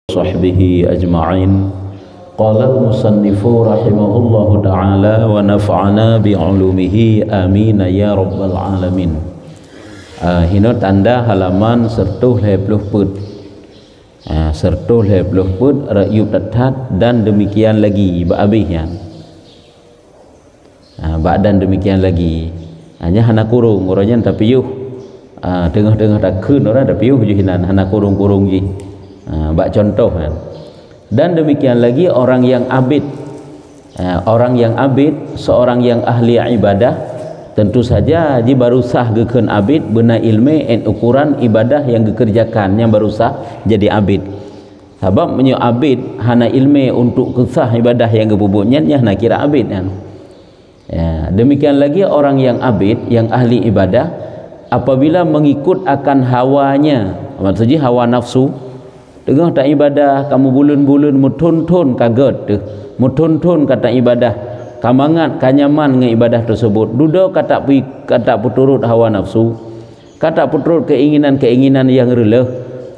sahbihi ajma'in. Qala al-musannifu rahimahullahu ta'ala wa nafa'ana bi'ulumihi amin ya rabbal alamin. Hino tanda halaman sertuh lepluh put. Sertuh lepluh put rayub tatat dan demikian lagi habisnya. Dan demikian lagi. Hanya hana kurung orangnya tapi yuh tengah-tengah tak kun orang tapi yuh juhinan hana kurung-kurung ji. Bak contoh kan. Dan demikian lagi orang yang abid, seorang yang ahli ibadah, tentu saja dia barusah gekeun abid beuna ilmu en ukuran ibadah yang dikerjakan yang barusah jadi abid. Sebab menyo abid hana ilmu untuk kesah ibadah yang gebubuknya nya nak kira abid kan. Ya, demikian lagi orang yang abid, yang ahli ibadah, apabila mengikut akan hawanya, maksudnya hawa nafsu, tengah tak ibadah kamu bulun-bulun mutun-tun kaget tu mutun-tun kata ibadah kamangat kanyaman dengan ibadah tersebut duduk kata puturut hawa nafsu, kata puturut keinginan-keinginan yang releh,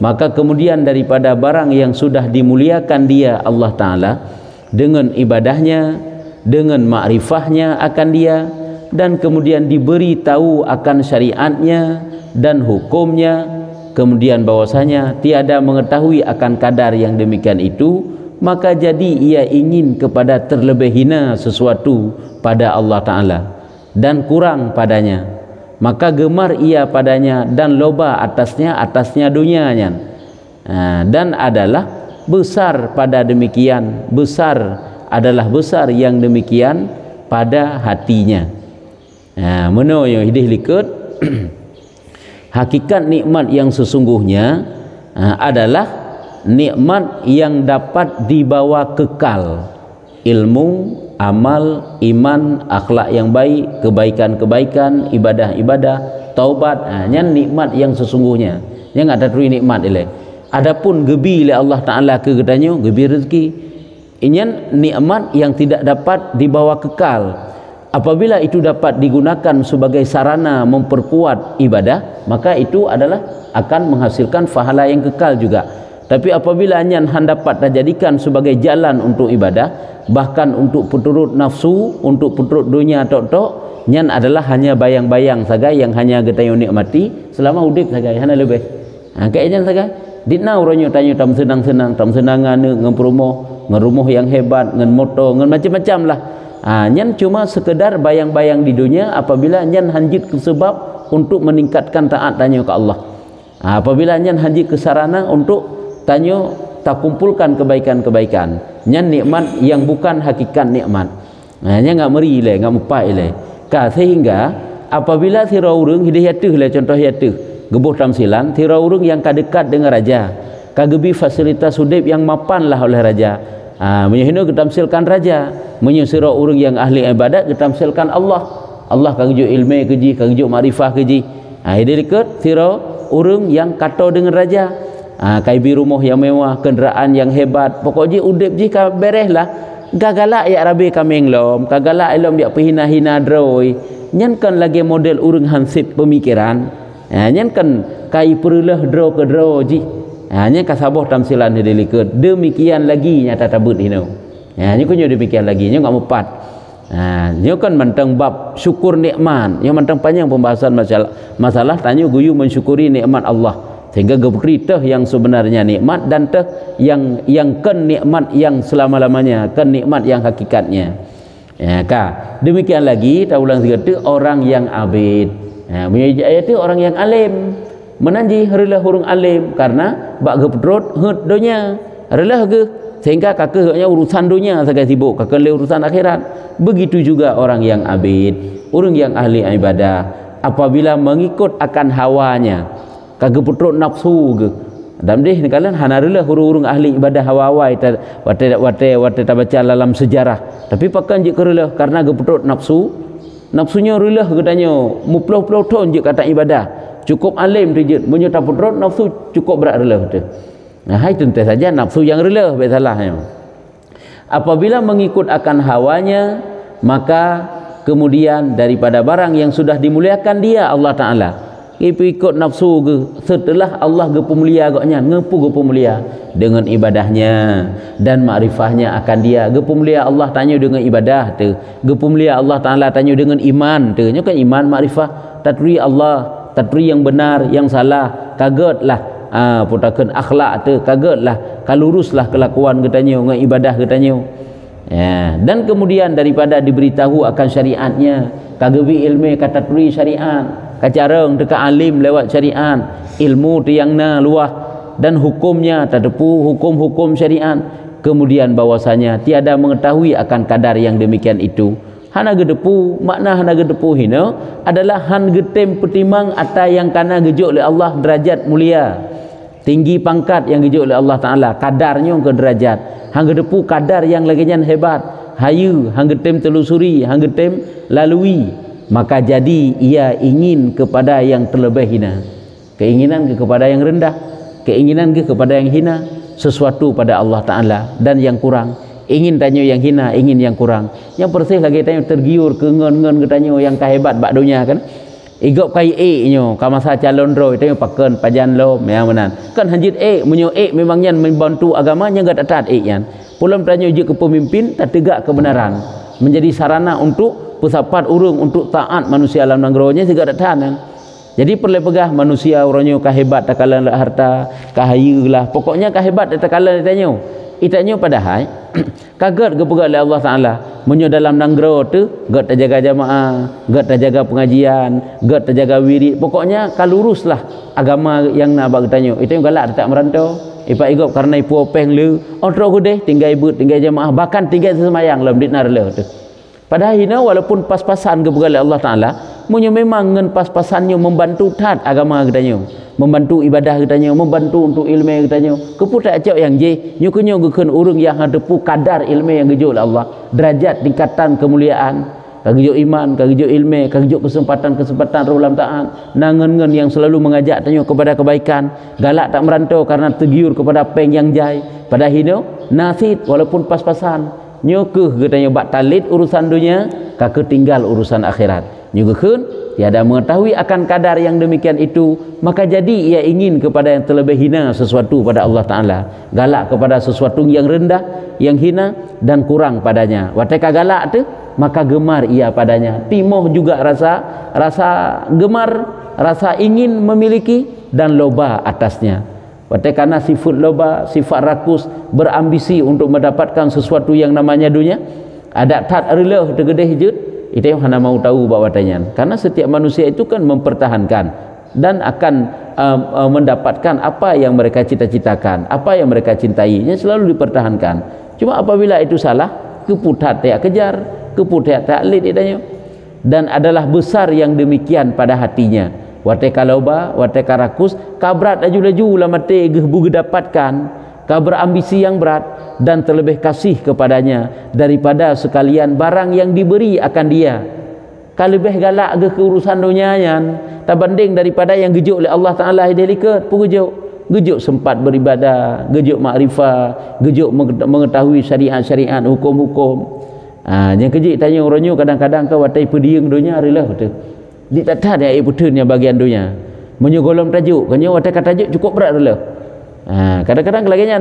maka kemudian daripada barang yang sudah dimuliakan dia Allah Ta'ala dengan ibadahnya, dengan makrifahnya akan dia, dan kemudian diberi tahu akan syariatnya dan hukumnya, kemudian bahwasanya tiada mengetahui akan kadar yang demikian itu, maka jadi ia ingin kepada terlebih hina sesuatu pada Allah Ta'ala dan kurang padanya, maka gemar ia padanya dan loba atasnya dunianya, dan adalah besar pada demikian, besar yang demikian pada hatinya. Meno yang hidih likut hakikat nikmat yang sesungguhnya adalah nikmat yang dapat dibawa kekal, ilmu, amal, iman, akhlak yang baik, kebaikan-kebaikan, ibadah-ibadah, taubat. Nya nikmat yang sesungguhnya. Yang ada teri nikmat ile. Adapun gebi oleh Allah Taala ke katanya gebi rezeki. Ini nikmat yang tidak dapat dibawa kekal. Apabila itu dapat digunakan sebagai sarana memperkuat ibadah, maka itu adalah akan menghasilkan pahala yang kekal juga. Tapi apabila nyan dapat dijadikan sebagai jalan untuk ibadah, bahkan untuk puturut nafsu, untuk puturut dunia tok-tok, nyan adalah hanya bayang-bayang saja yang hanya getayo nikmati selama hidup saja, hanya lebih. Kayaknya saja ditna orangnya tanya tam senangan ngerumoh yang hebat, ngen moto, ngen macam-macam lah. Nyan cuma sekedar bayang-bayang di dunia apabila nyan hanjit ke sebab untuk meningkatkan taat tanya ke Allah. Apabila nyan hanjit ke sarana untuk tanya tak kumpulkan kebaikan-kebaikan, nyan nikmat yang bukan hakikat nikmat. Nyan enggak meri le, enggak mupai le. Sehingga apabila tira urang hidayah teuh le contoh ya teuh gebuh tamsilan tira urang yang kadekat dengan raja, kagebi fasilitas hidup yang mapan lah oleh raja. Menyuhino ketamsilkan raja, menyusira orang yang ahli ibadat ketamsilkan Allah. Allah kagju ilmu keji, kagju makrifah keji. Ini dekat sira orang yang kato dengan raja. Kaibi rumah yang mewah, kenderaan yang hebat. Pokoknya udip ji ka berehlah. Gagalak ya rabi kameng lom, gagalak elom dia pehina-hina droi. Nyankan lagi model orang hansip pemikiran. Nyankan kai perulah dro ke dro ji. Hanya kasaboh tamsilan dilikat demikian lagi nyata tabut hino. Nya kunyo demikian lagi nya enggak mupat. Nya kan mentang bab syukur nikmat, nya mentang panjang pembahasan masalah tanya guyu mensyukuri nikmat Allah sehingga geberi teh yang sebenarnya nikmat dan teh yang ken nikmat yang selama-lamanya, ken nikmat yang hakikatnya. Demikian lagi ta ulang sekali orang yang abid. Itu orang yang alim. Menanji relah hurung alim karena bak gepedrot hut dunia relah ge sehingga kakeknya urusan dunia sagai sibuk kakek le urusan akhirat. Begitu juga orang yang abid, orang yang ahli ibadah, apabila mengikut akan hawanya kagep pedrot nafsu ge dan deh kalian hana relah hurung ahli ibadah hawa-hawa wate baca dalam sejarah, tapi pakan je relah karena gepedrot nafsunya relah katanya muplau-plau ton je kata ibadah. Cukup alim tu je menyuta pudrot nafsu cukup berat relah tu. Hai tentu saja nafsu yang relah bersalahnya. Apabila mengikut akan hawanya, maka kemudian daripada barang yang sudah dimuliakan dia Allah Ta'ala, ikut nafsu ke, setelah Allah gepu mulia agaknya ngepu gepu mulia dengan ibadahnya dan makrifahnya akan dia. Gepu mulia Allah tanya dengan ibadah tu, gepu mulia Allah Taala tanya dengan iman tu. Nya kan iman makrifah tatri Allah, tatri yang benar yang salah kagetlah putakeun akhlak tu kagetlah kaluruslah kelakuan katanya dengan ibadah katanya. Ya, dan kemudian daripada diberitahu akan syariatnya kagebi ilmu kata tatri syariat kacareng dekat alim lewat syariat ilmu tiangna luah dan hukumnya terdepu hukum-hukum syariat, kemudian bahwasanya tiada mengetahui akan kadar yang demikian itu. Hana gedepu makna hana gedepu hina adalah han getem petimang ata yang kana gejuk oleh Allah derajat mulia tinggi pangkat yang gejuk oleh Allah Taala kadarnya ke derajat hang gedepu kadar yang laginya hebat hayu hang getem telusuri hang getem lalui, maka jadi ia ingin kepada yang terlebih hina, keinginan kepada yang rendah, keinginan kepada yang hina, sesuatu pada Allah Ta'ala dan yang kurang, ingin tanya yang hina, ingin yang kurang, yang persih lagi tanya tergiur ke ngen-ngen katanya yang kahebat bak dunia kan, igop kai nyo kamasa calon roy tanya paken pajan lom yang menan kan hanjit menyo memangnya membantu agamanya enggak taat yan pulang tanya je ke pemimpin tak tegak kebenaran menjadi sarana untuk pusapat urung untuk taat manusia alam nanggronya juga tak tahan. Jadi perlu pegah manusia orangnya kahebat tak kalah harta kahayu lah pokoknya kahebat tak kalah ditanya itanya padahal kaget kepegat oleh Allah Taala menyo dalam nanggro tu gak terjaga jamaah gak terjaga pengajian gak terjaga wirid pokoknya kaluruslah agama yang nak bak tanya itu yang galak tak merantau ipa igop karena ipu openg lu otro gede tinggal ibu tinggal jamaah bahkan tinggal semayang lam ditnar le tu. Padahal hina walaupun pas-pasan kepada Allah Ta'ala munyo memang ngen pas-pasannya membantu taat agama katanya membantu ibadah katanya membantu untuk ilmu katanya keputak acak yang je nyukunyo gekeun urang yang hadepu kadar ilmu yang gejuk oleh Allah derajat tingkatan kemuliaan kagejuk iman kagejuk ilmu kagejuk kesempatan ulam taat nangen-ngen yang selalu mengajak tanya kepada kebaikan galak tak merantau karena tergiur kepada peng yang jai pada hina nasid walaupun pas-pasan nyukuh katanya bak talit urusan dunia kake tinggal urusan akhirat nyukuhun tiada mengetahui akan kadar yang demikian itu maka jadi ia ingin kepada yang terlebih hina sesuatu pada Allah Ta'ala galak kepada sesuatu yang rendah yang hina dan kurang padanya wateka galak tu maka gemar ia padanya timoh juga rasa gemar rasa ingin memiliki dan loba atasnya. Karena sifat loba, sifat rakus, berambisi untuk mendapatkan sesuatu yang namanya dunia, ada tat rela tergedeh hijut, itu yang hana mau tahu bahawa tanya. Karena setiap manusia itu kan mempertahankan dan akan mendapatkan apa yang mereka cita-citakan, apa yang mereka cintai, selalu dipertahankan. Cuma apabila itu salah, keputat tak kejar, keputat tak lid itanya, dan adalah besar yang demikian pada hatinya. Wateka loba, wateka rakus, kabrat laju-laju lah mati gebu dapatkan, kabar ambisi yang berat dan terlebih kasih kepadanya daripada sekalian barang yang diberi akan dia. Kalebih galak ke urusan dunianya, tak banding daripada yang gejuk oleh Allah Taala hidayah gejuk sempat beribadah, gejuk makrifah, gejuk mengetahui syariat-syariat, hukum-hukum. Yang kejik tanya orangnya kadang-kadang kau watai pedieng dunia rilah betul. Di tak ada air putihnya bagian dunia menyogolom tajuk kanya watak tajuk cukup berat dulu. Kadang-kadang kelaginya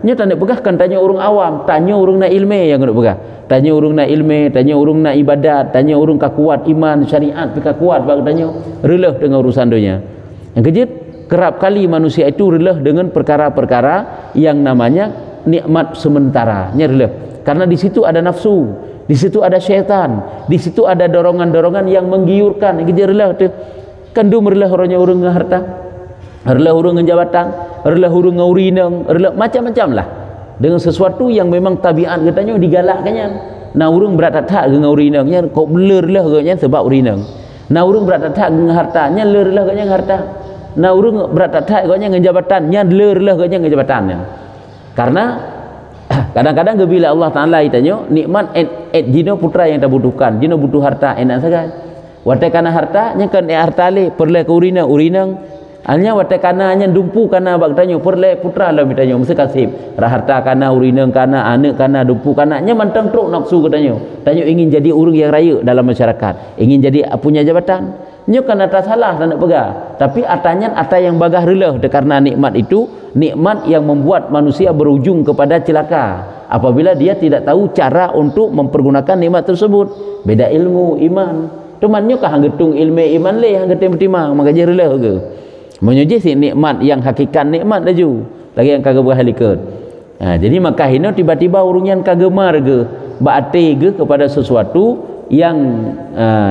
nya tak nak pegahkan tanya orang awam, tanya orang nak ilmu yang nak pegah, tanya orang nak ilmu, tanya orang nak ibadat, tanya orang kuat iman syariat pika kuat bagi tanya relah dengan urusan dunia. Yang kejut kerap kali manusia itu relah dengan perkara-perkara yang namanya nikmat sementara nya relah karena di situ ada nafsu, di situ ada syaitan, di situ ada dorongan-dorongan yang menggiurkan. Kejar relah tu. Kandum relah orangnya urang harta, relah urang jabatan, relah urang urinang, relah macam-macam lah. Dengan sesuatu yang memang tabiat katanya digalakkannya. Nah urang berat tak dengan urinangnya, kau blur lah katanya sebab urinang. Nah urang berat tak dengan hartanya, lur lah katanya harta. Nah urang berat tak katanya dengan jabatannya, lur lah katanya dengan jabatannya. Karena kadang-kadang bila Allah Ta'ala ditanya nikmat jino putra yang tak butuhkan, jino butuh harta enak saja watai kana harta nya kan harta le perle ke urinang hanya watai kana nya dumpu kana bak tanya perle putra lah ditanya mesti kasih harta kana urinang kana anak kana dumpu kana nya mantang truk nafsu katanya tanya ingin jadi orang yang raya dalam masyarakat, ingin jadi punya jabatan, nyo kan atas salah tak nak pegang, tapi atanya atas yang bagah relah karena nikmat itu nikmat yang membuat manusia berujung kepada celaka apabila dia tidak tahu cara untuk mempergunakan nikmat tersebut. Beda ilmu iman, cuman nyo kah hanggetung ilmu iman le hanggetung bertimang maka je relah ke menyuji si nikmat yang hakikat nikmat laju lagi yang kagak berhalikat. Jadi maka hino tiba-tiba urungan kagak marga baate ke kepada sesuatu yang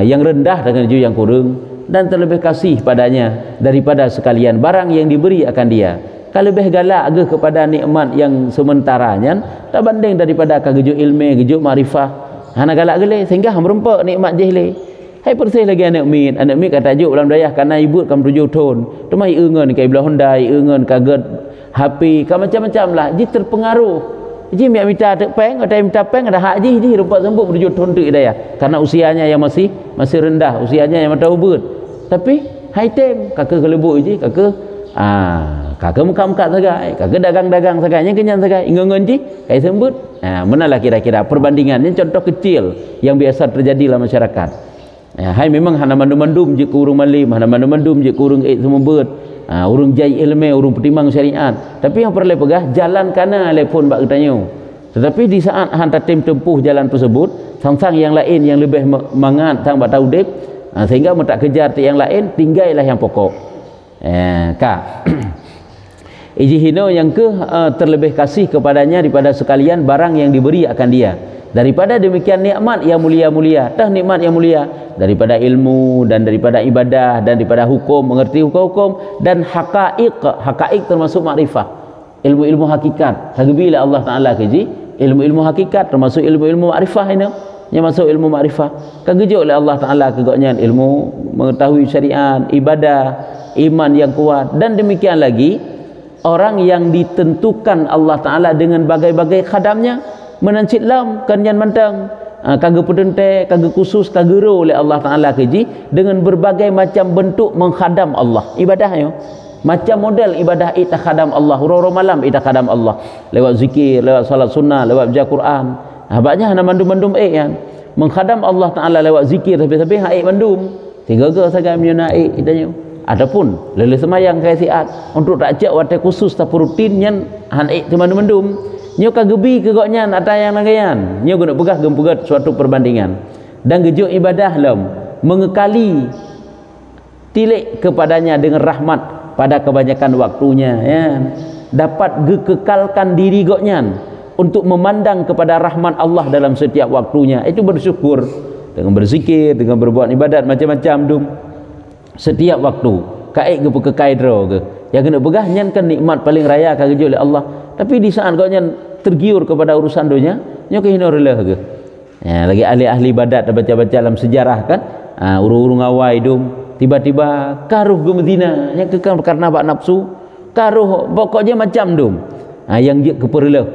rendah dengan ju yang kurang dan terlebih kasih padanya daripada sekalian barang yang diberi akan dia. Kalau lebih galak ke kepada nikmat yang sementaranya tak banding daripada kegejuk ilmu gejuk makrifah. Hana galak gele sehingga merempak nikmat jehle. Hai persih lagi anak mit kata juk dalam dayah karena ibu kam 7 tahun. Tumai eungeun kai belah Hyundai, eungeun kaget HP, ka macam-macam lah. Ji terpengaruh. Ji miak minta tek peng, ada minta peng ada hak ji rupa sembuk 7 tahun tu dayah. Karena usianya yang masih rendah, usianya yang mata ubud. Tapi hai tem kakak kelebuk je kakak kakak muka-muka sagai kakak dagang-dagang sagai yang kenyan sagai ingon je kai sembut. Manalah kira-kira perbandingannya contoh kecil yang biasa terjadi dalam masyarakat. Hai memang hana mandum-mandum je ke urung malim, hana mandum-mandum je ke urung semua bird, urung jai ilmu, urung pertimbang syariat. Tapi yang perlu pegah jalan kana telefon bak katanya. Tetapi di saat hantar tim tempuh jalan tersebut, sang-sang yang lain yang lebih mangat sang bak tahu dek, sehingga tak kejar yang lain, tinggallah yang pokok. Ijihino yang terlebih kasih kepadanya daripada sekalian barang yang diberi akan dia. Daripada demikian nikmat yang mulia-mulia, dah nikmat yang mulia daripada ilmu dan daripada ibadah dan daripada hukum, mengerti hukum-hukum dan haqaiq termasuk makrifah, ilmu-ilmu hakikat. Bila Allah Taala keji ilmu-ilmu hakikat termasuk ilmu-ilmu makrifah ini. Yang masuk ilmu makrifah kegejuk oleh Allah Taala kegoknya ilmu mengetahui syariat, ibadah, iman yang kuat dan demikian lagi orang yang ditentukan Allah Taala dengan bagai-bagai khadamnya menancit lam kanyan mantang kagak pedente kagak khusus kagak ro oleh Allah Taala keji dengan berbagai macam bentuk menghadam Allah ibadahnya macam model ibadah ita khadam Allah ro malam ita khadam Allah lewat zikir lewat salat sunnah lewat baca Quran. Habaknya hana mandum-mandum kan menghadam Allah Taala lewat zikir tapi hak mandum tiga-tiga saja menyunai itanya. Adapun lele semayang kai siat untuk tak jak watai khusus tapi rutinnya han mandum-mandum nyo kagebi kegoknya ada yang nagayan nyo guna pegah gempegat suatu perbandingan dan gejuk ibadah lam mengekali tilik kepadanya dengan rahmat pada kebanyakan waktunya ya dapat gekekalkan diri goknya untuk memandang kepada rahmat Allah dalam setiap waktunya. Itu bersyukur dengan berzikir, dengan berbuat ibadat macam-macam dum setiap waktu. Kaik ke kekaidro ke. Yang kena pegah nyan kan nikmat paling raya kagaju oleh Allah. Tapi di saat kau nyan tergiur kepada urusan dunia, nyo ke hino rela ke. Ya, lagi ahli-ahli ibadat baca-baca dalam sejarah kan, urung-urung awai dum tiba-tiba karuh ke Medina, yang kekal karena bak nafsu, karuh pokoknya macam dum. Yang dia keperlah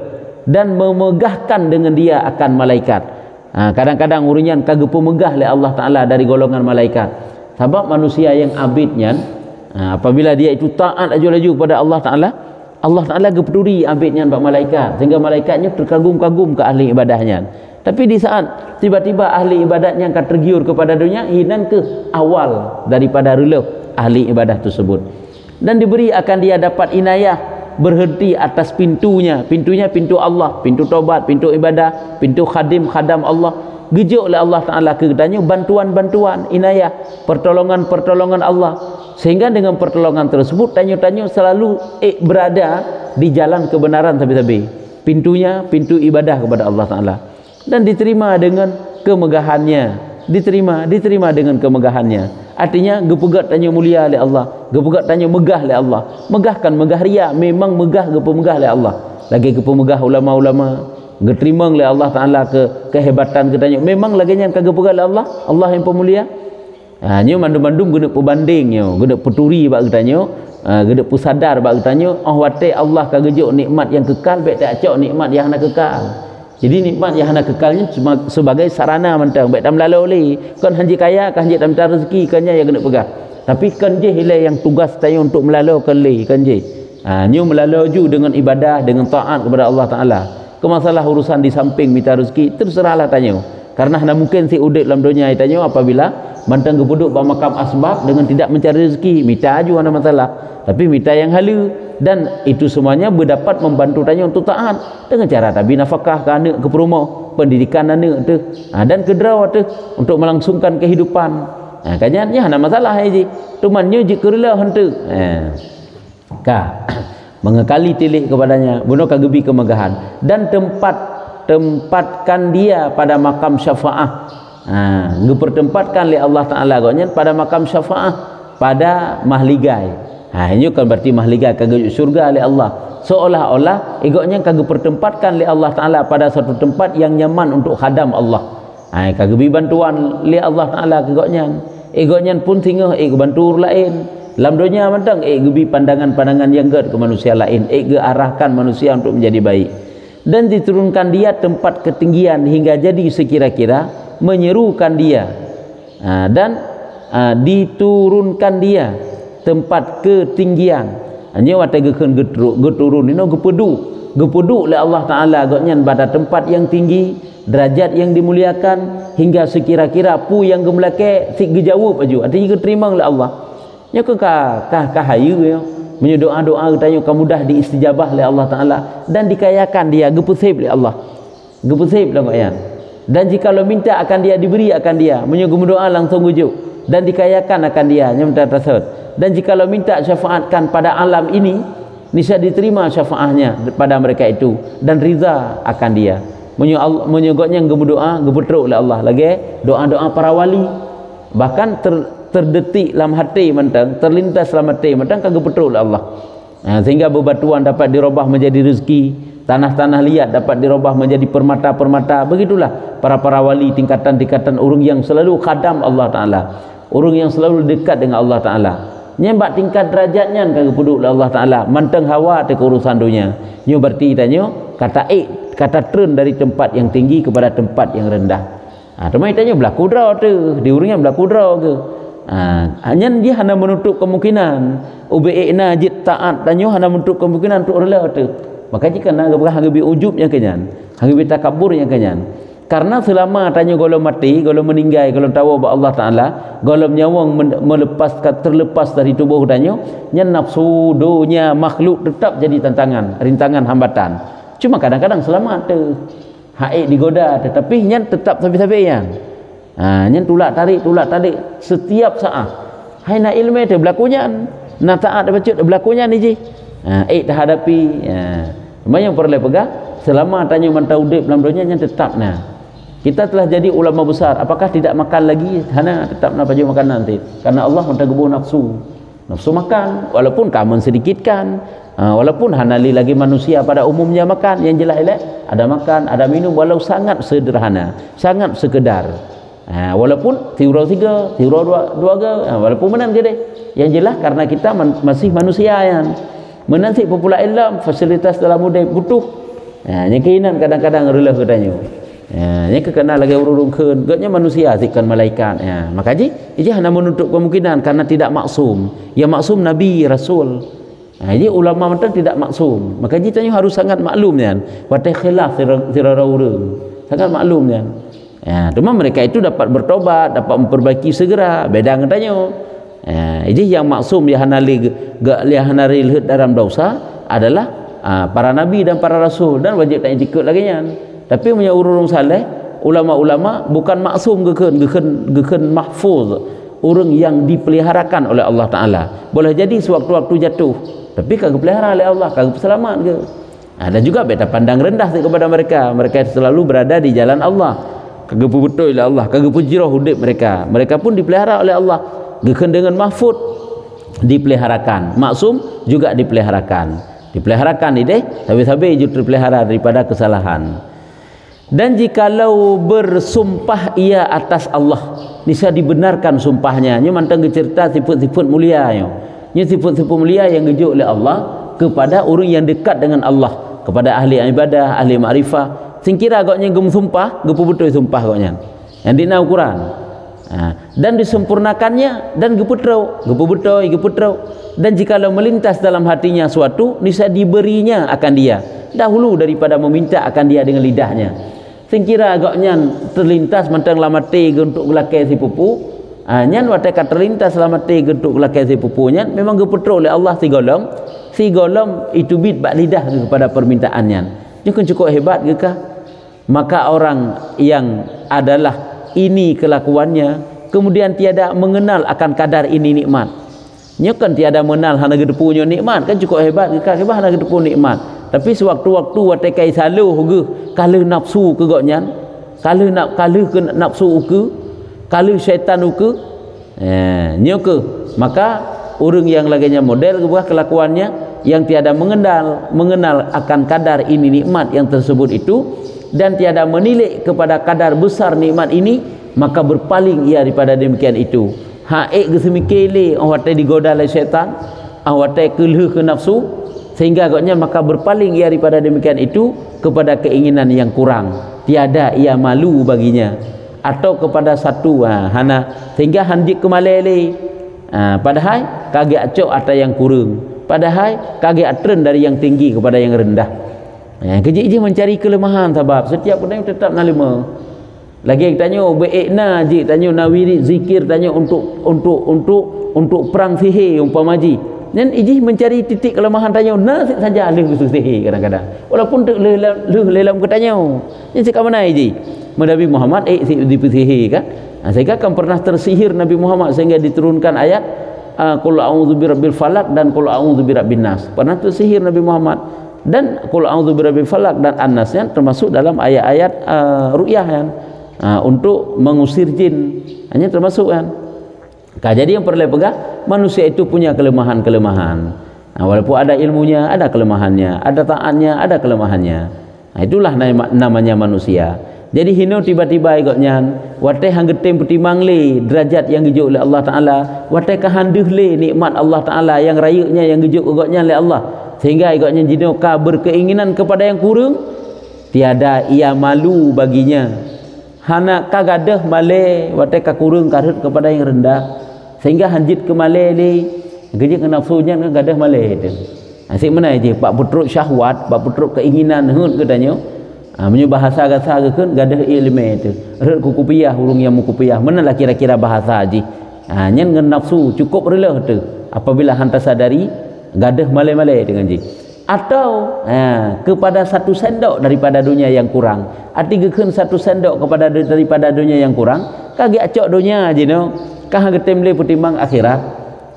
dan memegahkan dengan dia akan malaikat. Kadang-kadang urunya kagak pemegah oleh Allah Taala dari golongan malaikat. Sebab manusia yang abidnya apabila dia itu taat laju-laju kepada Allah Taala, Allah Taala peduli abidnya bak malaikat sehingga malaikatnya terkagum-kagum ke ahli ibadahnya. Tapi di saat tiba-tiba ahli ibadatnya akan tergiur kepada dunia, hinan ke awal daripada relaf ahli ibadah tersebut. Dan diberi akan dia dapat inayah berhenti atas pintunya pintu Allah, pintu taubat, pintu ibadah, pintu khadam Allah. Gejuk oleh Allah Taala kepadanya bantuan-bantuan, inayah, pertolongan-pertolongan Allah. Sehingga dengan pertolongan tersebut tanya-tanya selalu berada di jalan kebenaran tapi pintunya pintu ibadah kepada Allah Taala dan diterima dengan kemegahannya. Diterima dengan kemegahannya. Artinya gepegat tanya mulia oleh Allah, gepegat tanya megah oleh Allah. Megahkan megah ria, memang megah megah oleh Allah. Lagi megah ulama-ulama, geterima oleh Allah Taala kehebatan ketanya. Memang lagi yang kagepegah oleh Allah, Allah yang pemulia. Nyo mandum-mandum guna pebanding nyo, guna peturi bak katanya, guna pusadar bak katanya, wate Allah kagejuk nikmat yang kekal baik tak acak nikmat yang nak kekal. Jadi nikmat yang hendak kekalnya cuma sebagai sarana mentang baik tak melalui kan hanji kaya kan hanji tak minta rezeki kannya yang kena pegang. Tapi kan je hilai yang tugas tayo untuk melalui kan le kan je. Nyo melalui ju dengan ibadah dengan taat kepada Allah Taala. Ke masalah urusan di samping minta rezeki terserahlah tanya. karena hana mungkin si udip dalam dunia itanya apabila mantang gepuduk ba makam asbab dengan tidak mencari rezeki minta aju ada masalah, tapi minta yang halu, dan itu semuanya berdapat membantu tanya untuk taat dengan cara tabi nafkah ke anak ke perumah, pendidikan anak tu, dan kedraw tu untuk melangsungkan kehidupan. Kanyanya hana masalah haji tumannya jika rela hentu mengekali tilik kepadanya bunuh kagebi kemegahan, dan tempatkan dia pada makam syafaah. Dipertempatkan oleh Allah Ta'ala agaknya pada makam syafaah pada mahligai. Ini kan berarti mahligai kagak surga oleh Allah, seolah-olah agaknya kagak pertempatkan oleh Allah Ta'ala pada satu tempat yang nyaman untuk khadam Allah. Kagak bantuan oleh Allah Ta'ala agaknya pun tinggal bantu lain dalam dunia mentang gebi pandangan-pandangan yang ke manusia lain, arahkan manusia untuk menjadi baik, dan diturunkan dia tempat ketinggian hingga jadi sekira-kira menyerukan dia, dan diturunkan dia tempat ketinggian. Hanya wata gekeun geturun ini gepedu oleh Allah Ta'ala agaknya pada tempat yang tinggi, derajat yang dimuliakan, hingga sekira-kira pu yang gemelake si gejawab aju artinya diterima oleh Allah. Nya kah hayu ya menyodoa-doa tanya mudah diistijabah oleh Allah Ta'ala, dan dikayakan dia gepusib oleh Allah, gepusib lah koyan. Dan jika lo minta akan dia diberi akan dia, menyuguh doa langsung ujuk, dan dikayakan akan dia nyamta tersebut. Dan jika lo minta syafaatkan pada alam ini, niscaya diterima syafaatnya pada mereka itu, dan riza akan dia. Menyogoknya gemudoa gebutruk oleh Allah lagi doa-doa para wali, bahkan terdetik dalam hati mentang, terlintas dalam hati mentang kagak betul oleh Allah. Sehingga bebatuan dapat dirubah menjadi rezeki, tanah-tanah liat dapat dirubah menjadi permata-permata. Begitulah para wali, tingkatan-tingkatan orang yang selalu khadam Allah Ta'ala, orang yang selalu dekat dengan Allah Ta'ala. Nyembak tingkat derajatnya kagak puduk oleh Allah Ta'ala, manteng hawa te urusan dunia. Nyo berarti tanya kata turun dari tempat yang tinggi kepada tempat yang rendah. Teman tanya berlaku draw tu, di orangnya berlaku draw ke? Hanya dia hanya menutup kemungkinan ubi'ina jid taat, tanya hanya menutup kemungkinan untuk rela tu. Maka jika nak hanggabi ujubnya kenyan, hanggabi takaburnya kenyan. Karena selama tanya golong mati, golong meninggal, golong tahu bahawa Allah Ta'ala, golong nyawang terlepas dari tubuh tanya, nya nafsu dunia makhluk tetap jadi tantangan, rintangan, hambatan. Cuma kadang-kadang selamat tu, haid digoda, tetapi nya tetap sampai-sampai yang. Nya tulak tarik setiap saat. Hai nak ilmu tu berlakunya, nak taat baca berlakunya ni je. Dah hadapi. Yang perlu pegang selama tanya mantau udip dalam dunia nya tetap nah. Kita telah jadi ulama besar, apakah tidak makan lagi? Hana tetap nak baju makan nanti. Karena Allah mentagbuh nafsu makan, walaupun kamu sedikitkan, walaupun hanali lagi manusia pada umumnya makan, yang jelas ada makan, ada minum, walau sangat sederhana, sangat sekedar. Walaupun tiurau 3, tiurau 2 walaupun menang je deh. Yang jelas karena kita masih manusia yang menanti popular Islam, fasilitas dalam mudah butuh. Yang keinginan kadang-kadang rela katanya. Yang kekena lagi urung keun, gaknya manusia sikkan malaikat. Maka ji hanya menutup kemungkinan karena tidak maksum. Yang maksum Nabi Rasul. Jadi ulama mentang tidak maksum. Maka ji tanya harus sangat maklumnya. Watai khilaf sirara urung. Sangat maklumnya. Cuma mereka itu dapat bertobat, dapat memperbaiki segera. Beda katanya. Jadi yang maksum yang hanari dalam dosa adalah para nabi dan para rasul, dan wajib tak ikut lagi nya. Tapi punya urung saleh, ulama-ulama bukan maksum geken mahfuz, orang yang dipeliharakan oleh Allah Ta'ala. Boleh jadi sewaktu-waktu jatuh, tapi kagak pelihara oleh Allah, kagak selamat ke. Dan juga beta pandang rendah kepada mereka selalu berada di jalan Allah, kagak betul oleh Allah, kagak pujirah hidup mereka pun dipelihara oleh Allah. Geken dengan mahfuz dipeliharakan, maksum juga dipeliharakan ini tapi juga dipelihara daripada kesalahan. Dan jikalau bersumpah ia atas Allah, niscaya dibenarkan sumpahnya. Nya mantang cerita sifat-sifat mulia nya. Nya sifat-sifat mulia yang dijuk oleh Allah kepada orang yang dekat dengan Allah, kepada ahli ibadah, ahli makrifah. Singkira agaknya gem sumpah, gepu betul sumpah agaknya. Yang dina Al-Quran. Dan disempurnakannya dan gepu betul. Dan jikalau melintas dalam hatinya suatu, niscaya diberinya akan dia dahulu daripada meminta akan dia dengan lidahnya. Singkira agaknya terlintas mentang lamati untuk gelakai si pupu. Nyan wateka terlintas lamati untuk gelakai si pupunya memang gepetrol oleh Allah si golom itu bid bak lidah kepada permintaannya. Jangan cukup hebat ke kah? Maka orang yang adalah ini kelakuannya kemudian tiada mengenal akan kadar ini nikmat. Nya kan tiada mengenal hana gedepunya nikmat kan cukup hebat ke kah? Hebat hana gedepu nikmat. Tapi sewaktu-waktu watekai saluh ge kala nafsu ke goknya, kala ke nafsu ke, kala syaitan ke. Nya ke maka orang yang laginya model kebuah kelakuannya yang tiada mengenal akan kadar ini nikmat yang tersebut itu dan tiada menilik kepada kadar besar nikmat ini, maka berpaling ia daripada demikian itu. Haik gesemikele awate digoda oleh syaitan, awate keleh ke nafsu sehingga agaknya maka berpaling ia daripada demikian itu kepada keinginan yang kurang, tiada ia malu baginya atau kepada satu hana sehingga hanjik kemalele. Padahal kagak acok atau yang kurang, padahal kagak trend dari yang tinggi kepada yang rendah. Keji mencari kelemahan sebab setiap orang tetap nalima. Lagi tanya beekna ji tanya nawiri zikir tanya untuk perang sihir umpama ji. Dan ijih mencari titik kelemahan tanya nasib saja leh sihir kadang-kadang. Walaupun tak lelam ke tanya. Ini sikap mana ijih? Nabi Muhammad si disihir kan? Sehingga kan pernah tersihir Nabi Muhammad sehingga diturunkan ayat qul a'udzu birabbil falaq dan qul a'udzu birabbin nas. Pernah tersihir Nabi Muhammad dan qul a'udzu birabbil falaq dan an-nasnya termasuk dalam ayat-ayat ru'yah kan? Untuk mengusir jin. Hanya termasuk kan? Jadi yang perlu pegang manusia itu punya kelemahan-kelemahan. Walaupun ada ilmunya, ada kelemahannya, ada taatnya, ada kelemahannya. Itulah namanya manusia. Jadi hino tiba-tiba igotnya wate hanggetem petimang le derajat yang gejuk oleh Allah Taala, wate kahandeuh le nikmat Allah Taala yang rayaknya yang gejuk igotnya oleh Allah. Sehingga igotnya jino ka berkeinginan kepada yang kurang, tiada ia malu baginya. Hana kagadah male wate ka kurang karut kepada yang rendah. Sehingga hanjit ke male ni gejek ke nafsunya ke gadah male itu. Asyik mana je bab putruk syahwat, bab putruk keinginan hun katanya. Menyu bahasa gasa keun gadah ilmu itu. Rek kukupiah urung yang mukupiah. Manalah kira-kira bahasa ji. Nyen ngan nafsu cukup rela tu. Apabila hanta sadari gadah male-male dengan ji. Atau kepada satu sendok daripada dunia yang kurang. Arti keun satu sendok kepada daripada dunia yang kurang, kagak acok dunia ji no. Kah getem le petimbang akhirat.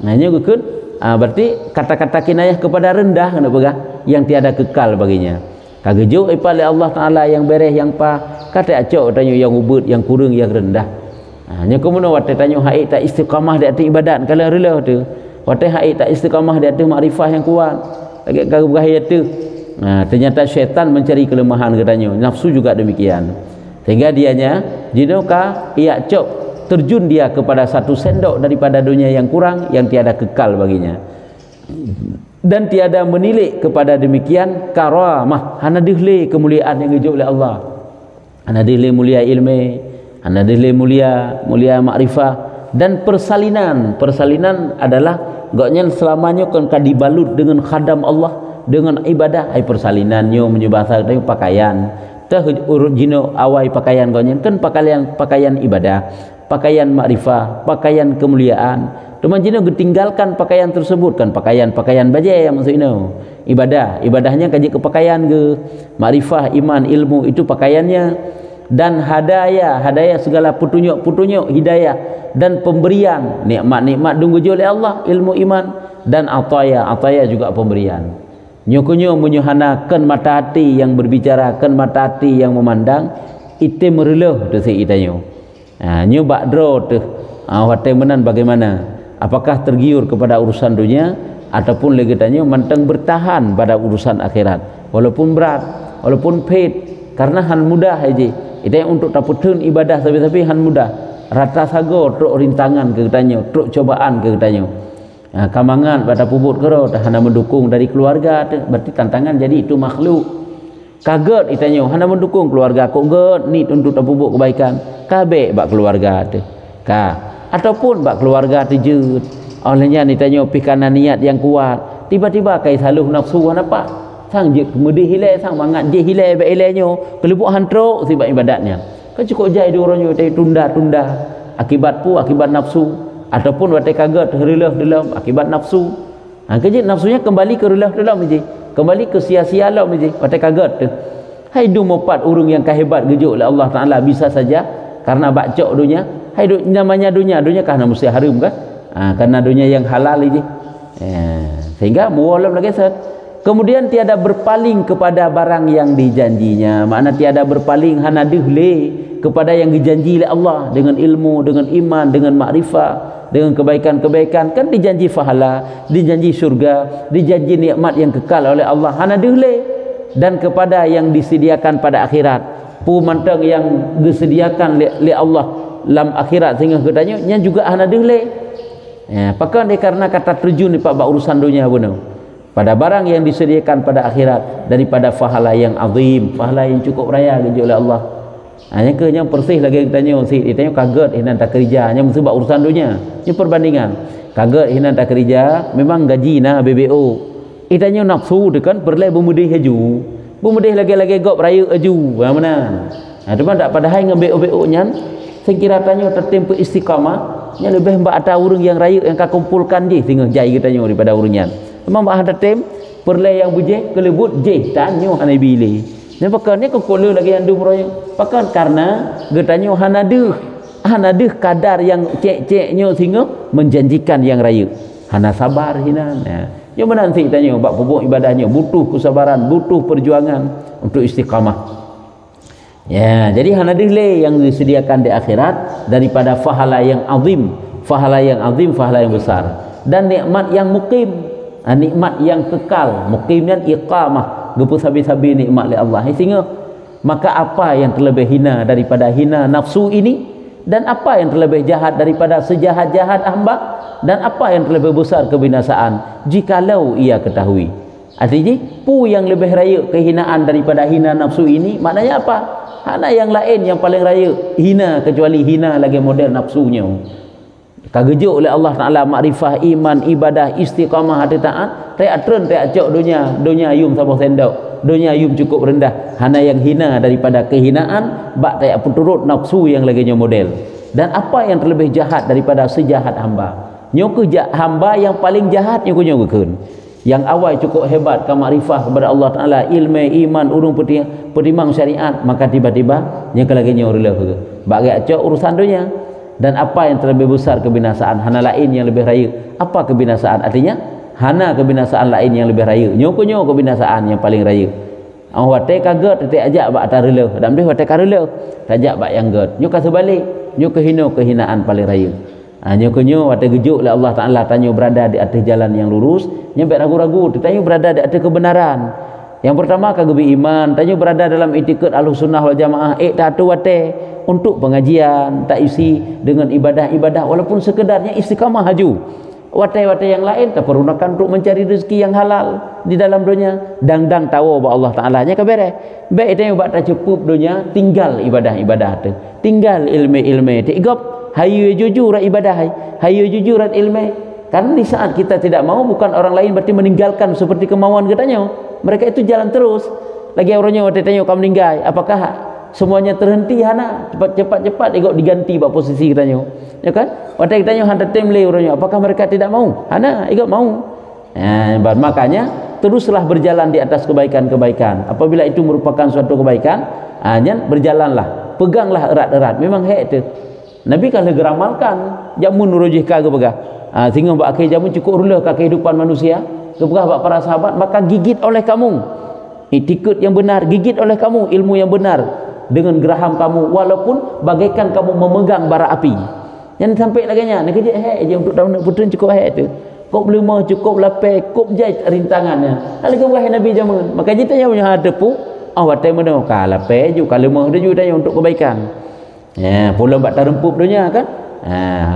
Nanya gukun berarti kata-kata kinayah kepada rendah kena pegah yang tiada kekal baginya. Kagejo ipale Allah Taala yang bereh yang pa kata acok tanya yang ubud yang kurang yang rendah. Nya kemudian wate tanya haid tak istiqamah di atas ibadat kalau rela tu. Wate haid tak istiqamah di atas makrifah yang kuat. Lagi kagak bergaya tu. Ternyata syaitan mencari kelemahan katanya. Nafsu juga demikian. Sehingga dianya jinokah ia acok terjun dia kepada satu sendok daripada dunia yang kurang yang tiada kekal baginya dan tiada menilik kepada demikian karamah hana dihle kemuliaan yang dijuk oleh Allah, hana dihle mulia ilmu, hana dihle mulia makrifah dan persalinan adalah gaknya selamanya kan dibalut dengan khadam Allah dengan ibadah ai persalinannya menyebasa dengan pakaian tah urut jino awai pakaian gaknya kan pakaian ibadah, pakaian makrifah, pakaian kemuliaan. Teman jino tinggalkan pakaian tersebut kan pakaian baju yang maksudnya ibadahnya kaji ke pakaian ke makrifah, iman, ilmu itu pakaiannya dan hadaya segala petunjuk hidayah dan pemberian nikmat dunggu oleh Allah ilmu iman dan ataya juga pemberian. Nyokonyo menyuhanakan mata hati yang berbicara, kan mata hati yang memandang itu mereluh tu si itanyo. Nyo bakdro tu wate menan bagaimana? Apakah tergiur kepada urusan dunia ataupun lagi tanya manteng bertahan pada urusan akhirat walaupun berat, walaupun pahit karena han mudah aja. Itu untuk taputun ibadah tapi han mudah. Rata sago truk rintangan ke tanya, truk cobaan ke tanya. Kamangan pada pubut kero hana mendukung dari keluarga berarti tantangan jadi itu makhluk. Kaget itanya hana mendukung keluarga kok get ni untuk tapubuk kebaikan. Kabe bak keluarga tu. Ataupun bak keluarga tu jut. Olehnya ditanya pikanan niat yang kuat. Tiba-tiba kai saluh nafsu apa? sang je kemudian hilai sang mangat je hilai baik hilainya kelebuk hantruk sebab ibadatnya kan cukup jai dia orangnya tunda-tunda akibat nafsu ataupun watai kaget relah dalam akibat nafsu kerja nafsunya kembali ke relah dalam je kembali ke sia-sia lah je watai kaget tu hai du mopat urung yang kahebat gejuk oleh Allah Taala bisa saja karena bacok dunia hai namanya dunia karena mesti haram kan karena dunia yang halal je sehingga mualam lagi set. Kemudian tiada berpaling kepada barang yang dijanjinya, makna tiada berpaling hana dihle kepada yang dijanji oleh Allah dengan ilmu, dengan iman, dengan makrifah, dengan kebaikan-kebaikan. Kan dijanji pahala, dijanji surga, dijanji nikmat yang kekal oleh Allah, hana dihle. Dan kepada yang disediakan pada akhirat, pu mantang yang disediakan oleh Allah dalam akhirat sehingga katanya nya juga hana dihle. Pakai karena kata terjun di pak urusan dunia benar pada barang yang disediakan pada akhirat daripada pahala yang azim, pahala yang cukup raya gitu oleh Allah. Hanya ke yang persih lagi tanya si ditanya kaget hinan tak kerja nya mesti buat urusan dunia. Ini perbandingan. Kaget hinan tak kerja memang gaji nah BBO. Itanya nafsu dekan perle bemudih haju. Bemudih lagi-lagi gop raya aju. Mana? Cuma tak pada hai ngambil BBO nya sing kira tanya tertempu istiqamah nya lebih mbak ada urang yang raya yang ka kumpulkan je sehingga jai katanya daripada urangnya. Memang mbak ada tem perle yang buje kelebut je tanyo hanai bili. Nya pakan ni ko kola lagi andu royo. Pakan karena getanya hanaduh kadar yang cek-ceknya sehingga menjanjikan yang raya. Hana sabar hinan. Ya mana nanti tanya bab pupuk ibadahnya butuh kesabaran, butuh perjuangan untuk istiqamah. Ya, jadi hanaduh le yang disediakan di akhirat daripada pahala yang azim, pahala yang besar dan nikmat yang mukim, nikmat yang kekal. Mukim dan iqamah, gepu sabi-sabi nikmat oleh Allah. Sehingga maka apa yang terlebih hina daripada hina nafsu ini, dan apa yang terlebih jahat daripada sejahat-jahat hamba, dan apa yang terlebih besar kebinasaan jikalau ia ketahui. Artinya pu yang lebih raya kehinaan daripada hina nafsu ini maknanya apa? Hana yang lain yang paling raya hina kecuali hina lagi model nafsunya. Kagejuk oleh Allah Taala makrifah, iman, ibadah, istiqamah hati taat, tak tren tak acok dunia yum sabah sendok, dunia yum cukup rendah. Hana yang hina daripada kehinaan bak tak turut nafsu yang laginya model. Dan apa yang terlebih jahat daripada sejahat hamba? Nyoku hamba yang paling jahat nyoku nyokukeun. Yang awal cukup hebat ke makrifah kepada Allah Taala, ilmu, iman, urung pertimang syariat, maka tiba-tiba yang kelaginya rela ke. Bagi acok urusan dunia. Dan apa yang terlebih besar kebinasaan hana lain yang lebih raya. Apa kebinasaan? Artinya hana kebinasaan lain yang lebih raya. Nyoku kebinasaan yang paling raya. Wate kaget tak ajak bak tak rela. Dan dia wate karela tak ajak bak yang get. Nyoka sebalik, nyoka kehinaan paling raya. Nyokonyo wate gejuk oleh Allah Taala tanya berada di atas jalan yang lurus, nyampe ragu-ragu tanya berada di atas kebenaran. Yang pertama kagumi iman, tanya berada dalam itikad Ahlussunnah wal Jamaah, tak tu wate untuk pengajian, tak isi dengan ibadah-ibadah walaupun sekedarnya istiqamah haju. Wate-wate yang lain tak pergunakan untuk mencari rezeki yang halal di dalam dunia. Dang tahu bahwa Allah Taala nya kabere. Baik tanya bak tak cukup dunia, tinggal ibadah-ibadah tu. Tinggal ilmu-ilmu tu. Igop hayu jujur ibadah, hayu jujur ilmu. Karena di saat kita tidak mau, bukan orang lain berarti meninggalkan seperti kemauan katanya. Mereka itu jalan terus. Lagi orangnya waktu tanya kamu meninggal, apakah semuanya terhenti? Hana cepat-cepat ikut diganti bak posisi katanya. Ya kan? Waktu tanya hantar temle orangnya, apakah mereka tidak mau? Hana ikut mau. Makanya teruslah berjalan di atas kebaikan-kebaikan. Apabila itu merupakan suatu kebaikan, berjalanlah, peganglah erat-erat. Memang itu. Nabi kalau geramalkan jamun nurujih ka gepegah. Sehingga bak akhir jamun cukup rela ka kehidupan manusia. Gepegah bak para sahabat, maka gigit oleh kamu itikad yang benar, gigit oleh kamu ilmu yang benar dengan geraham kamu, walaupun bagaikan kamu memegang bara api. Yang sampai laginya nak kerja je untuk tahun putun cukup tu. Kok boleh mau cukup lapar, kop jai rintangannya. Kalau gepegah Nabi jamun, maka kita yang punya tepu, watai mana ka lapar ju kalau mau dia ju tanya untuk kebaikan. Pulang bak terempup dunia kan.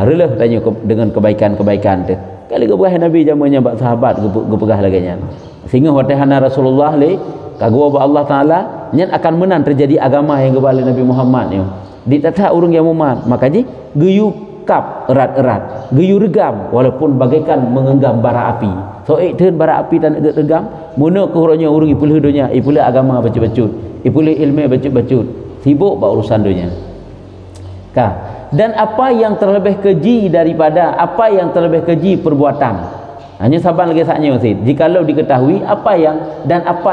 Rela tanya dengan kebaikan-kebaikan tu. Kali gepegah Nabi zamannya bak sahabat gepegah laginya. Sehingga watahana Rasulullah le kagua ba Allah Taala nyen akan menang terjadi agama yang gebala Nabi Muhammad ni. Ditata urang yang umat, maka ji geyu kap erat-erat, geyu regam walaupun bagaikan mengenggam bara api. so ikten bara api tan geut regam mun ke huranya urang ipulih dunia ipulih agama bacut-bacut ipulih ilmu bacut-bacut sibuk ba urusan dunia dan apa yang terlebih keji daripada apa yang terlebih keji perbuatan hanya saban lagi saknya Ustaz jikalau diketahui apa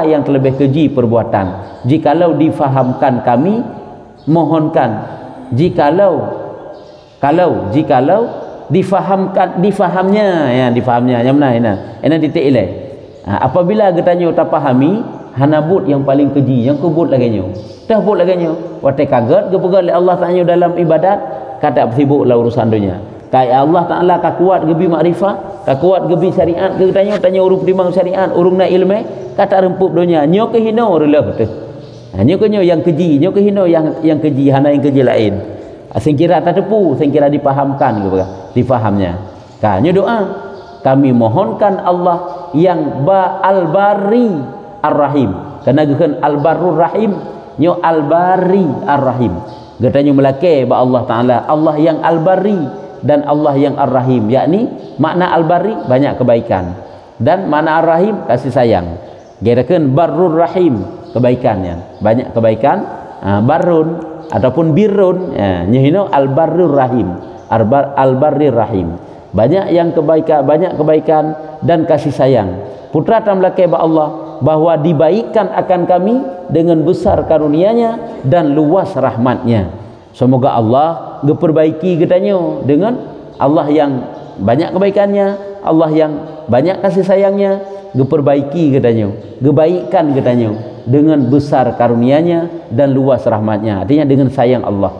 yang terlebih keji perbuatan jikalau difahamkan kami mohonkan jikalau difahamnya yang mana ini titik ilai apabila getanya tak pahami hanabut yang paling keji yang kebut lagi nyo dah but lagi nyo watai kaget gepegal Allah Ta'ala dalam ibadat kata sibuk lah urusan dunia kaya Allah Ta'ala ka kuat gebi makrifat ka kuat gebi syariat getanya tanya urung timang syariat urung na ilmu kata rempuk dunia nyo ke hino rela betul nyo ke nyo yang keji nyo ke hino yang keji hana yang keji lain sing kira tak tepu sing kira dipahamkan difahamnya nyo doa kami mohonkan Allah yang al-bari ar-rahim kerana geun al-barur rahim nyo al-bari ar-rahim getanya melake ba Allah Taala Allah yang al-bari dan Allah yang ar-rahim yakni makna al-bari banyak kebaikan dan makna ar-rahim kasih sayang gerakan barur rahim kebaikannya banyak kebaikan barun ataupun birrun nyehino al-barrur rahim al-barrir rahim banyak yang banyak kebaikan dan kasih sayang putra tamlake ba Allah bahwa dibaikkan akan kami dengan besar karunia-Nya dan luas rahmat-Nya semoga Allah geperbaiki kitanya dengan Allah yang banyak kebaikannya Allah yang banyak kasih sayangnya geperbaiki kitanya gebaikkan kitanya dengan besar karunia-Nya dan luas rahmat-Nya artinya dengan sayang Allah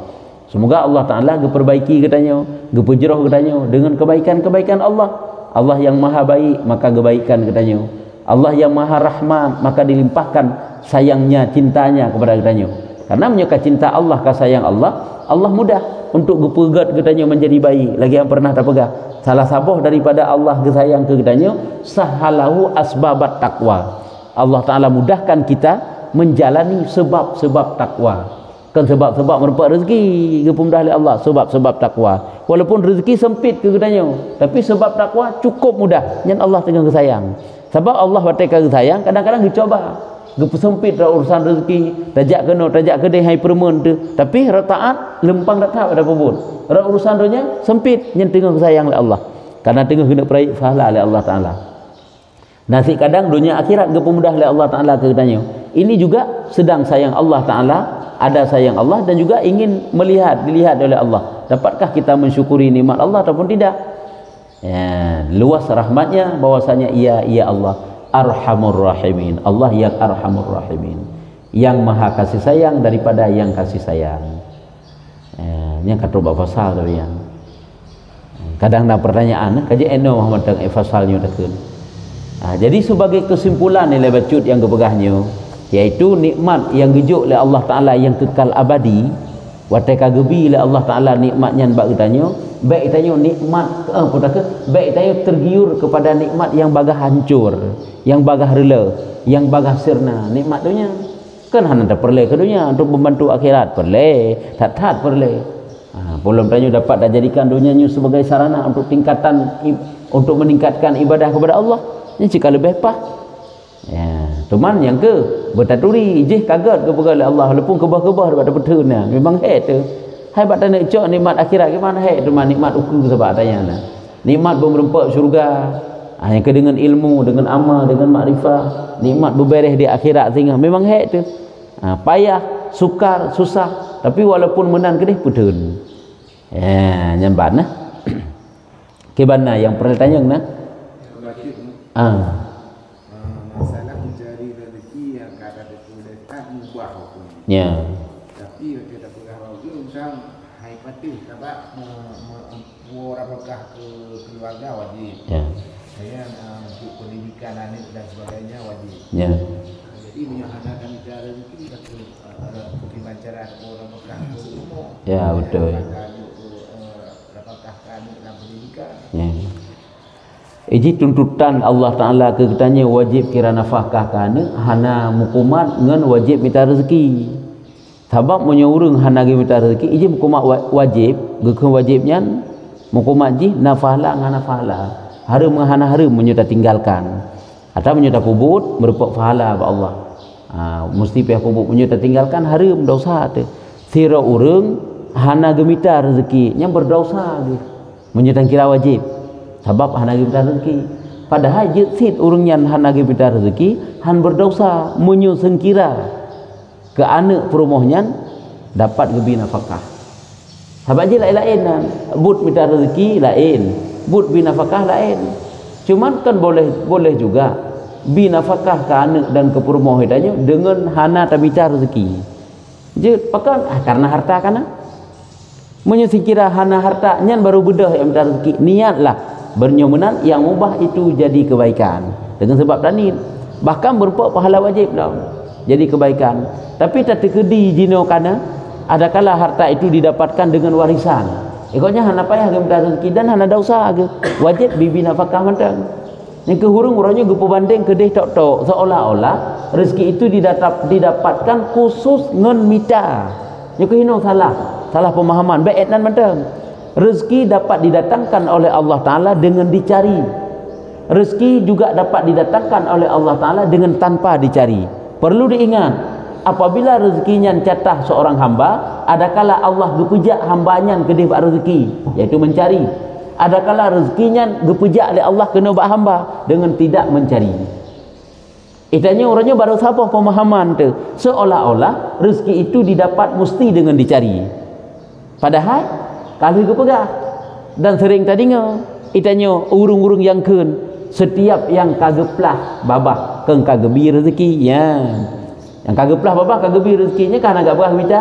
semoga Allah Ta'ala geperbaiki kitanya gepujroh kitanya dengan kebaikan-kebaikan Allah yang maha baik maka kebaikan kitanya Allah yang maha rahman maka dilimpahkan sayangnya cintanya kepada kitanya karena menyuka cinta Allah ke sayang Allah mudah untuk gepegat kitanya menjadi baik lagi yang pernah terpegah salah sabuh daripada Allah gesayang ke kitanya sahalahu asbabat taqwa Allah Ta'ala mudahkan kita menjalani sebab-sebab takwa kan sebab-sebab merupakan rezeki kepemudah oleh Allah sebab-sebab takwa walaupun rezeki sempit ke kitanya tapi sebab takwa cukup mudah yang Allah tengah kesayang sebab Allah watekan sayang kadang-kadang dicoba sempit urusan rezeki tajak kedai hai permen tu tapi rataat lempang tak tahu ada pun urusan dunia sempit yang tengah kesayang oleh Allah karena tengah kena peraih pahala oleh Allah Ta'ala nasi kadang dunia akhirat kepemudah oleh Allah Ta'ala ke kitanya ini juga sedang sayang Allah Ta'ala ada sayang Allah dan juga ingin dilihat oleh Allah dapatkah kita mensyukuri nikmat Allah ataupun tidak luas rahmatnya bahwasanya ia Allah arhamur rahimin Allah yang arhamur rahimin yang maha kasih sayang daripada yang kasih sayang yang kata bapak fasal tu yang kadang ada pertanyaan kaji eno Muhammad teng fasalnya dekeun jadi sebagai kesimpulan nilai bacut yang kepegahnya yaitu nikmat yang gejuk oleh Allah Ta'ala yang kekal abadi wateka gebi oleh Allah Ta'ala nikmatnya bak kitanya baik tanya nikmat baik tanya tergiur kepada nikmat yang bagah hancur yang bagah rela yang bagah sirna nikmat dunia kan hanya tak perlu ke dunia untuk membantu akhirat perlu tak perlu belum tanya dapat jadikan dunianya sebagai sarana untuk untuk meningkatkan ibadah kepada Allah ini jika lebih pah cuman yang ke bertaturi ijih kaget kepada Allah walaupun kebah-kebah daripada betulnya memang tu hebat tak nak cok nikmat akhirat ke mana tu nikmat ukur sebab tanya nikmat berempat syurga yang ke dengan ilmu dengan amal dengan makrifat nikmat berberes di akhirat sehingga memang tu payah sukar susah tapi walaupun menang kedih betul nyamban ke mana yang pernah tanya masalah mencari rezeki yang kata dituliskan mubah hukum. Ya. Tapi kita pegang lagi misal hai pati sebab orang berkah ke keluarga wajib. Ya. Saya untuk pendidikan anak dan sebagainya wajib. Ya. Jadi ini yang ada kami cara rezeki satu bagaimana cara orang berkah ke rumah. Ya betul. Apakah kami dalam pendidikan? Ya. Iji tuntutan Allah Ta'ala ke kitanya wajib kira nafkah kana hana mukumat ngan wajib minta rezeki sebab menyurung hana minta rezeki iji mukumat wajib gekeun wajibnya mukumat ji nafahla ngan nafahla harum menghana harum menyudah tinggalkan atau menyudah pubut merupakan pahala ba Allah. Mesti pihak pubut menyudah tinggalkan harum dosa tu. Sira urang hana gemita rezeki yang berdosa gitu. Menyudah kira wajib sebab hana gemita rezeki. Padahal jitsit urang yang hana gemita rezeki han berdosa menyu sengkira ke anak perumohnya dapat gebi nafkah. Sebab je lain-lain but minta rezeki lain, but binafkah lain. Cuman kan boleh juga binafkah ke anak dan ke perumoh hidanya dengan hana tak minta rezeki. Je pakan karena harta kana. Menyusi kira hana harta nyan baru bedah yang minta rezeki. Niatlah bernyomenan yang mubah itu jadi kebaikan. Dengan sebab tani bahkan berupa pahala wajib dah. Jadi kebaikan. Tapi tak terkedi jino kana adakala harta itu didapatkan dengan warisan. Ikutnya hana payah ke minta rezeki dan hana dosa ke. Wajib bibi nafkah mantang. Yang ke hurung orangnya gupu banding kedih tok-tok seolah-olah rezeki itu didapatkan khusus ngon mita. Yang ke hino salah pemahaman baik dan mantang. Rezeki dapat didatangkan oleh Allah Taala dengan dicari. Rezeki juga dapat didatangkan oleh Allah Taala dengan tanpa dicari. Perlu diingat apabila rezekinya catah seorang hamba, adakala Allah gepejak hambanya kedih bak rezeki, iaitu mencari. Adakala rezekinya gepejak oleh Allah kena bak hamba dengan tidak mencari. Itanya orangnya baru sabah pemahaman tu, seolah-olah rezeki itu didapat mesti dengan dicari. Padahal kalau gepegah dan sering tadinya itanya urung-urung yang keun setiap yang kageplah babah keng kagebi rezeki ya. Yang kageplah babah kagebi rezekinya kan agak berah minta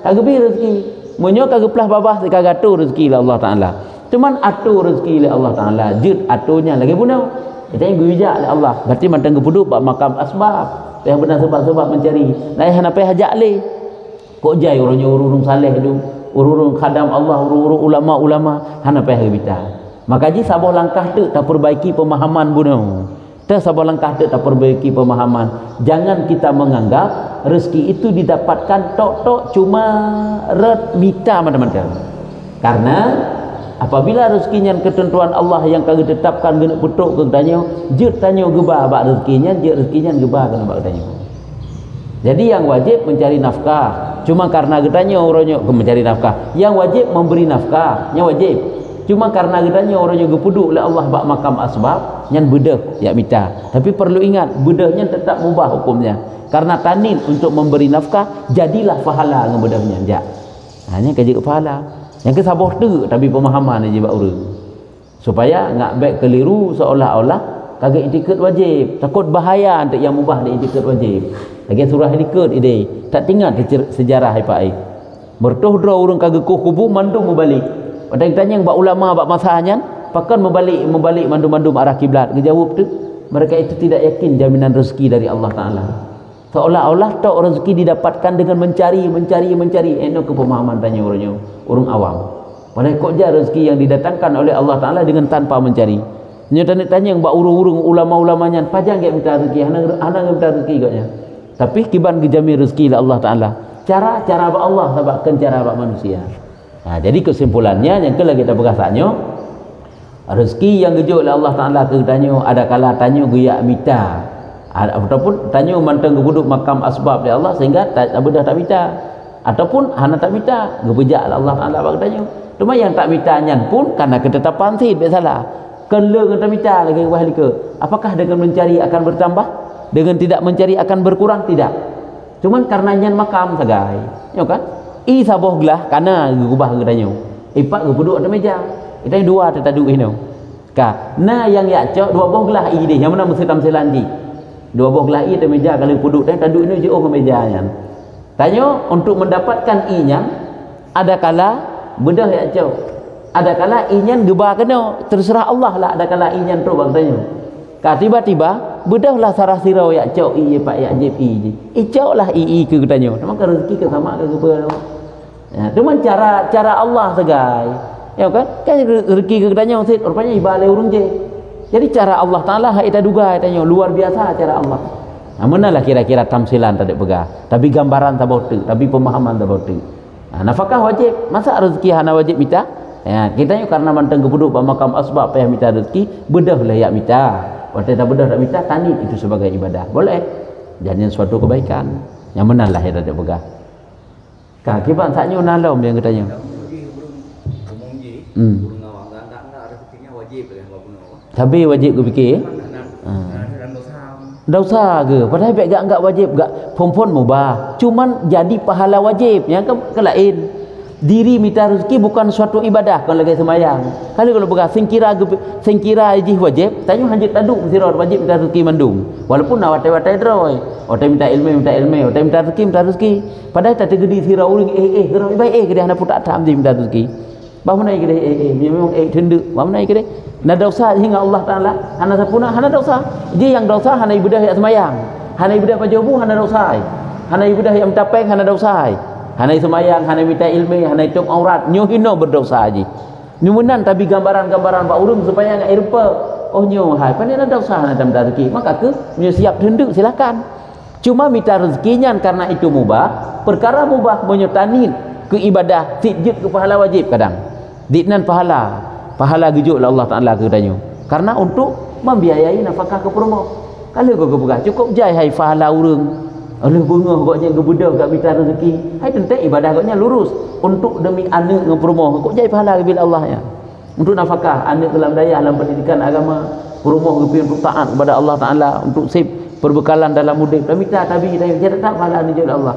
kagebi rezeki menyo kageplah babah kagatu rezeki lah Allah Taala. Cuman atur rezeki lah Allah Taala jid aturnya lagi punau kita yang bijak lah Allah berarti mantang kepuduk bak makam asbab yang benar sebab-sebab mencari lain hana payah hajak le kok jai urang urung saleh tu urung khadam Allah urung ulama-ulama hana payah kita maka ji sabah langkah tu tak perbaiki pemahaman punau. Sabah langkah tak perbaiki pemahaman. Jangan kita menganggap rezeki itu didapatkan tok-tok cuma red mita macam-macam. Karena apabila rezekinya ketentuan Allah yang kagak tetapkan gena petuk ke tanya, je tanya gebah bak rezekinya, je rezekinya gebah kena bak tanya. Jadi yang wajib mencari nafkah. Cuma karena getanya orangnya mencari nafkah. Yang wajib memberi nafkah, yang wajib. Cuma karena getanya orangnya gepuduk oleh Allah bak makam asbab nyan bedah ya mita. Tapi perlu ingat bedahnya tetap mubah hukumnya. Karena tanin untuk memberi nafkah jadilah pahala dengan bedahnya jak. Hanya kaji ke pahala. Yang ke sabah tu tapi pemahaman aja bak urang. Supaya ngak baik keliru seolah-olah kagak itikat wajib. Takut bahaya untuk yang mubah di itikat wajib. Lagi surah itikat ide. Tak tinggal sejarah hai pai. Bertoh-doh urang kagak kubu mandung balik. Pada tanya bak ulama bak masahnya pakan membalik mandum-mandum arah kiblat. Dia jawab tu mereka itu tidak yakin jaminan rezeki dari Allah Taala. Seolah-olah tok rezeki didapatkan dengan mencari. Eno ke pemahaman tanya orang awam. Padahal kok je rezeki yang didatangkan oleh Allah Taala dengan tanpa mencari. Tanya bak urung-urung ulama-ulamanya pajang gak minta rezeki, hana minta rezeki katnya. Tapi kiban gejami rezeki lah Allah Taala. Cara bak Allah sebabkan cara bak manusia. Nah, jadi kesimpulannya yang kala kita berkasanya rezeki yang gejuk oleh Allah Taala ke tanya ada kala tanya guyak mita ataupun tanya mantang gebuduk makam asbab ya Allah sehingga tak bedah tak mita ataupun hana tak mita gebejak Allah Taala bak tanya. Cuma yang tak mita nyan pun karena ketetapan sih tak salah. Kenle dengan tak mita lagi wahli ke. Apakah dengan mencari akan bertambah? Dengan tidak mencari akan berkurang? Tidak. Cuman karena nyan makam sagai. Ya kan? I saboh gelah kana gubah gedanya. Ipak gubuduk atas meja. Kita yang dua tetaduk ini. Ka, na yang ya cok dua boh gelah i deh. Yang mana mesti tamsilan di. Dua boh gelah i atas meja kalau puduk dan taduk ini jauh ke mejanya. Tanya untuk mendapatkan i-nya ada kala bedah ya cok. Ada kala i-nya gebah kena terserah Allah lah ada kala i-nya tu bang tanya. Ka tiba-tiba bedahlah sarah sirau ya cok i pak ya jep i. I cok lah i ke katanya. Memang rezeki ke sama ke apa. Ya, cuma cara Allah segai. Ya kan? Kan rezeki ke katanya usit rupanya ibale urung je. Jadi cara Allah Taala hak ita duga tanya luar biasa cara Allah. Nah, manalah kira-kira tamsilan tadi pegah. Tapi gambaran tak bau tu, tapi pemahaman tak bau tu. Nah, nafkah wajib. Masa rezeki hana wajib minta? Ya, kita ni karena manteng kepuduk makam asbab payah minta rezeki, bedah lah yak minta. Waktu tak bedah tak minta, tanit itu sebagai ibadah. Boleh. Jangan suatu kebaikan. Yang menang lah yang tak pegah. Kaki bang saknya nalom yang katanya. Tapi wajib ke fikir? Dosa ke? Padahal baik enggak wajib, enggak pun mubah. Cuman jadi pahala wajib. Yang ke lain. Diri minta rezeki bukan suatu ibadah kalau lagi semayang. Kalau berkata singkira ijih wajib, tanya hanjit taduk mesti wajib minta rezeki mandung. Walaupun nak watai-watai droi. Watai minta ilmu, watai minta rezeki. Padahal tak tergedi sira uring gerak baik dia hendak putak tam minta rezeki. Bahawa naik dia memang tenduk. Bahawa naik dia. Nak dosa hingga Allah Taala, hana sapuna, hana dosa. Dia yang dosa hana ibadah yang semayang. Hana ibadah pajobu hana dosa. Hana ibadah yang mentapeng hana dosa. Hanai semayang, hanai minta ilmu, hanai tuk aurat, nyo hino berdosa haji. Nyo menan tapi gambaran-gambaran pak urung supaya ngai rupa. Oh nyo hai, pandai ada dosa hanai minta rezeki. Maka ke nyo siap tenduk silakan. Cuma minta rezekinya karena itu mubah, perkara mubah menyertani ke ibadah, sijud ke pahala wajib kadang. Ditnan pahala gejuk Allah Taala ke danyo. Karena untuk membiayai nafkah ke perumahan. Kalau kau buka cukup jai hai pahala urang. Oleh bunga koknya gebudak kat minta rezeki. Hai tentu ibadah koknya lurus untuk demi anak dengan perumahan. Kok jadi pahala bila Allah ya. Untuk nafkah anak dalam daya dalam pendidikan agama, perumahan kepian untuk taat kepada Allah Taala, untuk sip perbekalan dalam mudik. Dan minta tapi kita tak pahala ni jalla Allah.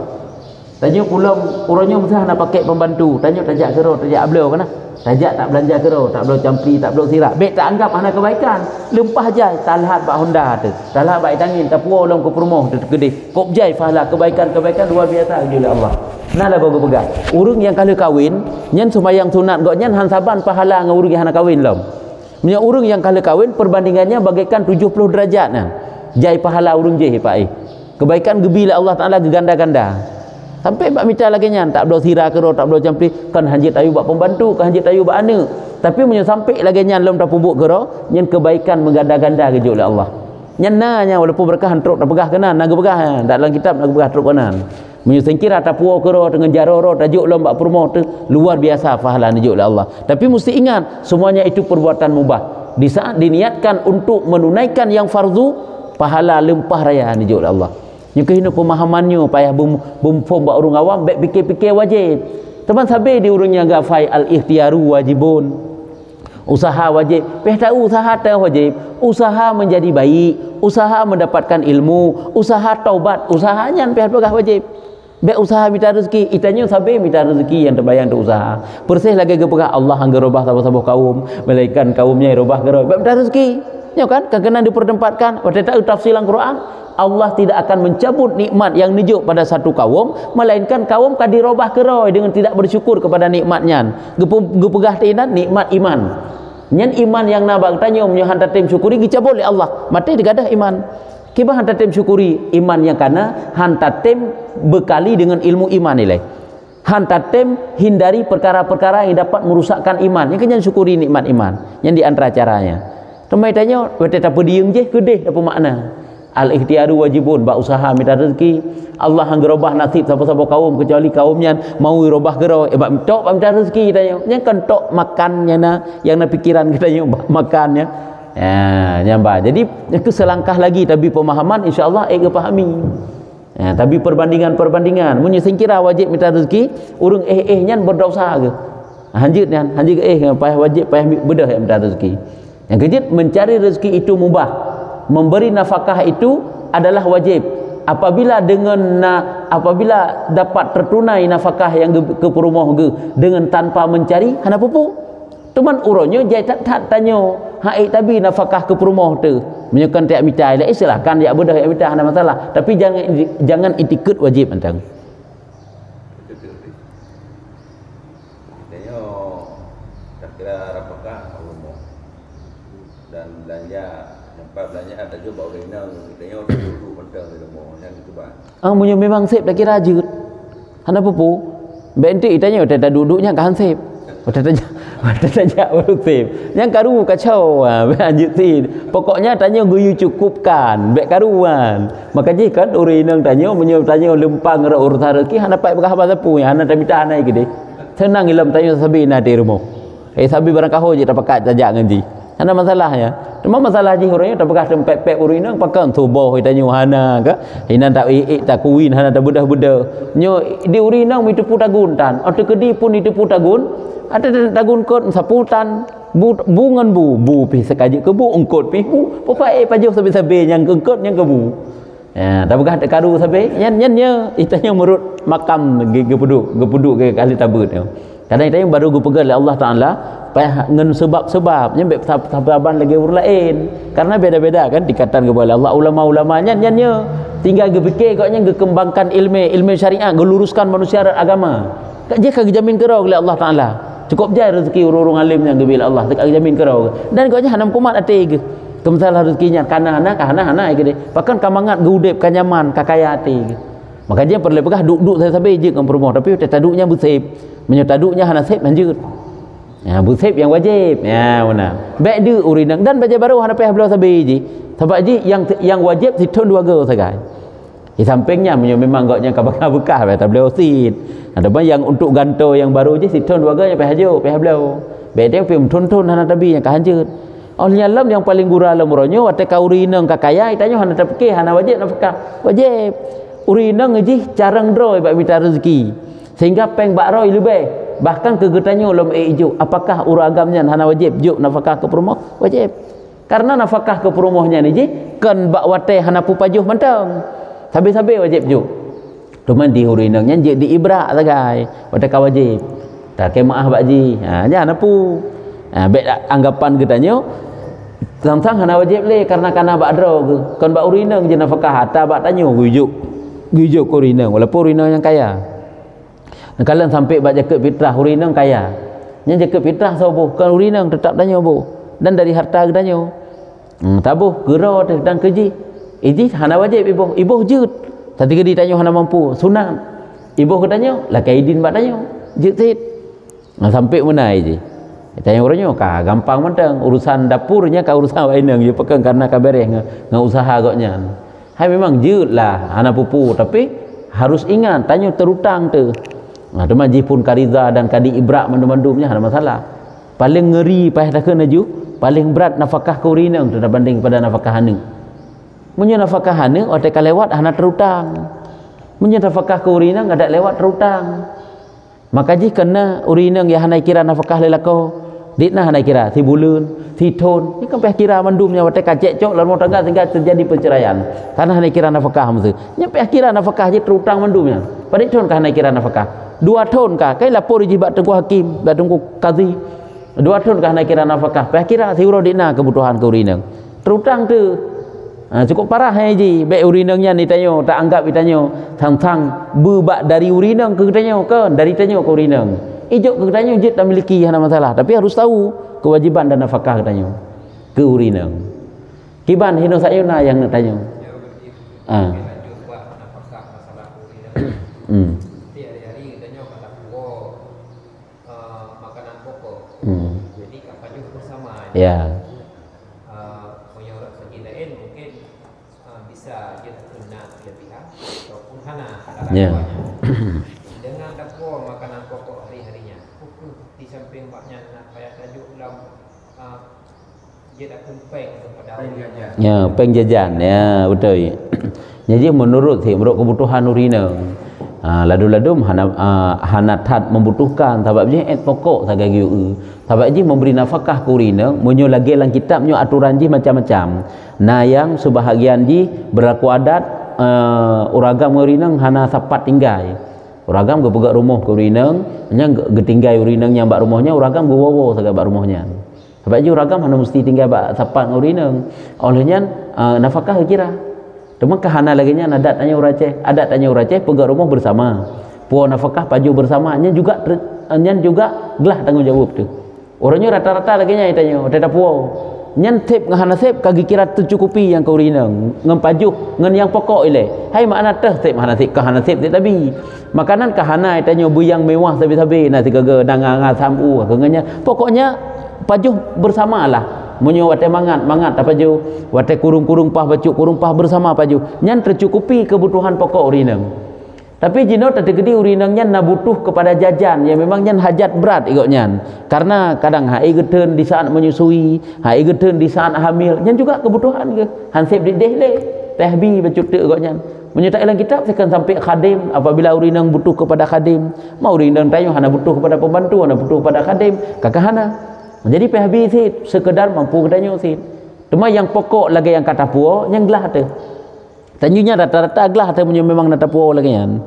Tanya pulang orangnya mesti nak pakai pembantu. Tanya tajak kero, tajak ablau kana. Tajak tak belanja kero, tak belanja campli, tak belanja sirak. Baik tak anggap ana kebaikan. Lempah jai talhat bak Honda tu. Talhat bak tangin tak puas ulang ke perumah tu gede. Kop jai pahala kebaikan luar biasa oleh Allah. Nalah bagus pegang. Urang yang kalau kahwin, nyen sembahyang sunat gok nyen han saban pahala dengan urang yang hana kahwin lom. Punya urang yang kalau kahwin perbandingannya bagaikan 70 derajat nah. Jai pahala urang je pak kebaikan gebila Allah Taala geganda-ganda. Sampai bak minta lagi nyan tak belum sirah kero, tak belum campli kan hanjit ayu bak pembantu, kan hanjit ayu bak anak. Tapi punya sampai lagi nyan lom tak pubuk kero, nyen kebaikan mengganda-ganda ke oleh Allah. Nyen nanya walaupun berkah truk tak pegah kanan, nak pegah tak dalam kitab nak pegah truk kanan. Punya singkira tak puak kero dengan jaroro tajuk lom bak permo tu luar biasa pahala ni oleh Allah. Tapi mesti ingat semuanya itu perbuatan mubah. Di saat diniatkan untuk menunaikan yang fardu, pahala lempah raya ni oleh Allah. Yang kena pemahamannya payah bumfom bak urang awam baik fikir-fikir wajib. Teman sabar di urang yang gafai al-ikhtiyaru wajibun. Usaha wajib. Peh tahu usaha tak wajib. Usaha menjadi baik, usaha mendapatkan ilmu, usaha taubat, usahanya peh pegah wajib. Baik usaha minta rezeki, itanya sabar minta rezeki yang terbayang untuk usaha. Persih lagi ke pegah Allah hangga robah sabar-sabar kaum, malaikat kaumnya robah geroi. Baik minta rezeki. Ya kan? Kena dipertempatkan. Waktu tak tafsiran Quran, Allah tidak akan mencabut nikmat yang nijuk pada satu kaum, melainkan kaum kan dirubah keroi dengan tidak bersyukur kepada nikmatnya. Gepegah tinan nikmat iman. Nyen iman yang nabang tanya menyohan tatim syukuri dicabut oleh Allah. Mati digadah iman. Kibah han tatim syukuri iman yang kana han tatim bekali dengan ilmu iman nilai. Han tatim hindari perkara-perkara yang dapat merusakkan iman. Yang kenyan syukuri nikmat iman. Yang di antara caranya. Temai tanya, wete tak pediung je kedeh apa makna? Al-ikhtiyaru wajibun bak usaha minta rezeki. Allah hang gerobah nasib siapa-siapa kaum kecuali kaumnya mau robah gerau bak tok minta rezeki tanya. Yang kan tok makannya na yang na pikiran kita yang makannya. Ya, nyamba. Jadi ke selangkah lagi tapi pemahaman insyaallah pahami. Ya, tapi perbandingan. Mun singkira wajib minta rezeki, urang nyan berdosa ke? Hanjit payah wajib payah bedah yang minta rezeki. Yang kejut mencari rezeki itu mubah, memberi nafkah itu adalah wajib. Apabila dapat tertunai nafkah yang ke perumah dengan tanpa mencari, hana pupu. Teman uronyo jai tak tanya, hai tapi nafkah ke perumah tu, menyekan tiap minta, silakan dia bedah yang minta hana masalah. Tapi jangan itikad wajib antang. Dan belanja nampak belanja ada juga bawa renang kitanya duduk mentang di rumah yang itu bang. Munyo memang sip dah kira ajut. Hana pupu. Bente itanya udah duduknya kan sip. Udah tanya baru sip. Yang karu kacau ajut sih. Pokoknya tanya guyu cukupkan, bek karuan. Makanya kan orang tanya munyo tanya lempang urusan rezeki hana dapat berapa sapu yang hana minta hana gede. Senang ilam tanya sabina di rumah. sabi barang kaho je tak pakat tajak ngaji. Ada masalahnya. Cuma masalah ji orangnya tak pakat tempek-pek urinang pakan tubuh tanya hana ke. Hinan tak tak kuin hana tak budah-budah. Nyo di urinang itu putagun tan. Atau kedi pun itu putagun. Ada tagun kot saputan. Bungan bu pi sekaji ke bu ungkot pi bu. Popai pajuh sabe-sabe yang kengkot yang kebu. Ya, tak pakat kadu sabe. Nyan itanya menurut makam gepuduk ke kali tabut. Kadang itanya baru gupegal oleh Allah Taala payah ngen sebab-sebab nyampe sababan lagi urus lain karena beda-beda kan dikatakan kepada Allah ulama-ulamanya nyannya tinggal gepikir koknya gekembangkan ilmu syariat geluruskan manusia agama kak je kag jamin kerau oleh Allah Taala cukup je rezeki urung alim yang gebil Allah kag jamin kerau dan koknya hanam kumat ate ge kemsal rezekinya kana hana ge bahkan kamangat geudep kanyaman kakaya ate ge maka dia perlu pegah duk saya sampai je kan perumah tapi taduknya busip menyataduknya hana sep lanjut. Ya, busip yang wajib. Ya, mana? Baik dia urinang dan baca baru hana payah belah sabi ji. Sebab ji yang wajib siton dua go sagai. Di sampingnya memang gaknya kabakah bekah tak beliau sit. Ada pun yang untuk ganto yang baru ji siton dua go yang payah jo, payah beliau. Baik dia pun tonton hana tabi yang kahanjut. Oleh alam yang paling gura alam ronyo wate ka urinang ka kaya itanya hana tapke hana wajib nafkah. Wajib. Urinang ji carang droi bak minta rezeki. Sehingga peng bakroi lebih. Bahkan kegetanya ulama ijuk apakah uragamnya hana wajib juk nafkah ke perumah wajib karena nafkah ke perumahnya ni je kan bak wate hana pupajuh mentang sabi-sabi wajib juk cuma di hurinangnya je di ibrak sagai wate ka wajib tak kemaah bak ji jangan pu baik anggapan getanya sang-sang hana wajib le karena bak dro kan bak urinang je nafkah hatta bak tanya gujuk urinang walaupun urinang yang kaya. Kalau sampai baca jaket fitrah urinang kaya. Yang jaket fitrah sobo kan urinang tetap tanya bu. Dan dari harta tanya. Tabuh gera dan keji. Ini hana wajib ibu jut. Tadi ke ditanya hana mampu sunat. Ibu katanya lah kaidin bak tanya. Jut sit. Sampai mana je. Tanya orangnya ka gampang mentang urusan dapurnya ka urusan wainang je pekan karena kabareh ngau usaha goknya. Hai memang jut lah hana pupu tapi harus ingat tanya terutang tu. Nah, cuma jipun kariza dan kadi ibrak mandum-mandumnya ada masalah. Paling ngeri payah tak kena ju, paling berat nafkah ke urinang berbanding pada nafkah hana. Munnya nafkah hana otak lewat hana terutang. Munnya nafkah ke urinang ada lewat terutang. Maka jika kena urinang ya hana kira nafkah lelako, ditna hana kira si bulan, si ton. Ni kan payah kira mandumnya otak kacek cok lalu tangga sehingga terjadi perceraian. Karena hana kira nafkah mesti. Nya payah kira nafkah je terutang mandumnya. Pada ton hana kira nafkah. 2 tahun kah kai lapor ji bak tengku hakim bak tengku qazi 2 tahun kah nak kira nafkah payah kira siuro dina kebutuhan ke urinang terutang tu cukup parah ji baik urinangnya ni tanya tak anggap ditanya sang-sang bebak dari urinang ke tanya kan dari tanya ke urinang ijuk ke tanya je tak miliki hana masalah tapi harus tahu kewajiban dan nafkah tanya ke urinang kiban hino sayuna yang nak tanya jadi kapan bersama ya menyorot segi lain mungkin bisa dia terkena pihak ataupun hana ya dengan dakwa makanan pokok hari-harinya di samping baknya nak payah tajuk dalam dia dah kempeng kepada ya pengjajan ya betul. Jadi menurut kebutuhan urinang ladu-ladum hanatat membutuhkan sebabnya pokok sagai giu sebab ji memberi nafkah ke urinang munyo lagi dalam kitabnya aturan ji macam-macam nah yang sebahagian ji berlaku adat uragam urinang hana sapat tinggal uragam gepegak rumah ke urinang nya getinggai urinang yang bak rumahnya uragam gowo sagai bak rumahnya sebab ji uragam hana mesti tinggal bak sapat urinang olehnya nafkah kira cuma kahana lagi nya adat tanya urace pegak rumah bersama puan nafkah paju bersama nya juga gelah tanggungjawab tu orangnya rata-rata lagi nya tanya teta puau nyan tip ngahana sep kagi kira tercukupi yang kau rinang ngem paju ngen yang pokok ile hai makna teh sep hana sep kahana sep tabi makanan kahana tanya bu yang mewah sabi-sabi nah tiga danga samu kengenya pokoknya paju bersamalah munyo wate mangat apa ju wate kurung pah bacuk kurung pah bersama paju nyan tercukupi kebutuhan pokok urinang Tapi jino tergedi urinangnya na butuh kepada jajan yang memangnya hajat berat ikutnya. Karena kadang hai geden di saat menyusui, hai geden di saat hamil, yang juga kebutuhan ke. Hansip dideh le, tehbi bercuti ikutnya. Menyertai dalam kitab sekan sampai khadim apabila urinang butuh kepada khadim. Mau urinang tanya hana butuh kepada pembantu, hana butuh kepada khadim, kakak hana. Jadi PHB sih sekedar mampu kedanya sih. Cuma yang pokok lagi yang kata puo, yang gelah tu. Tanyunya rata-rata gelah tu punya memang nata puo lagi kan.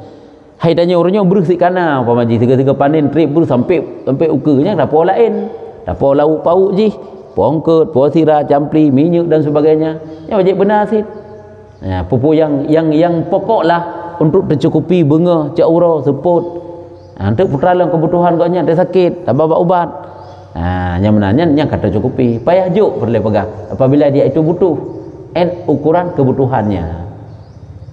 Hai tanya orangnya bersih kana apa maji tiga-tiga panen trip ber sampai ukenya dah puo lain. Dah puo lauk pauk ji, pongket, puo sirah, campli, minyak dan sebagainya. Yang wajib benar sih. Ya, pupuk yang pokoklah untuk tercukupi bunga, caura, seput. Untuk putra dalam kebutuhan kau nya ada sakit, tak bawa ubat. Yang menanya yang kata cukupi. Payah juk perlu pegang. Apabila dia itu butuh, ukuran kebutuhannya.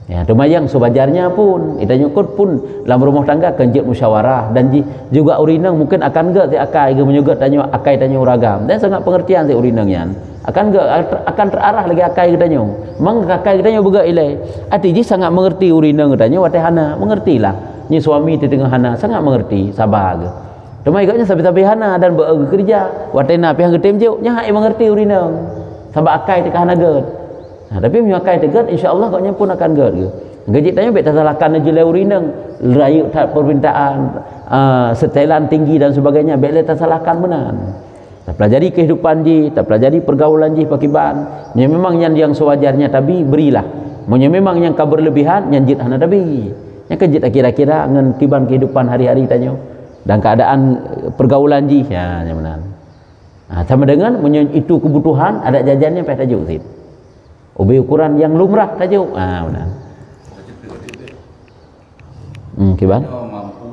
Ya, cuma yang sewajarnya pun, kita nyukut pun dalam rumah tangga kenjit musyawarah dan juga urinang mungkin akan gak si akai ge menyugut tanya akai tanya uragam. Dan sangat pengertian si urinangnya. Akan terarah lagi akai kita nyo. Mang akai kita nyo bega ilai. Ati ji sangat mengerti urinang kita nyo wate hana, mengertilah. Ni suami di tengah hana sangat mengerti, sabar ge. Cuma ikutnya sampai hana dan bekerja. Wate na pihak getem je nya hai mengerti urinang. Sabab akai tengah hana get. Tapi menyakai tegat insya-Allah kau pun akan get ke. Gaji tanya bet salahkan aja urinang, rayu tak permintaan setelan tinggi dan sebagainya bet le salahkan benar. Tak pelajari kehidupan ji, tak pelajari pergaulan ji pakiban. Memang yang sewajarnya tapi berilah. Memang yang kabar lebihan yang jit hana tapi. Yang kejit kira-kira dengan kiban kehidupan hari-hari tanya dan keadaan pergaulan ji ya yang benar. Sama dengan itu kebutuhan ada jajannya peh tajuk sih. Ubi ukuran yang lumrah tajuk. Benar. Kiban? Mampu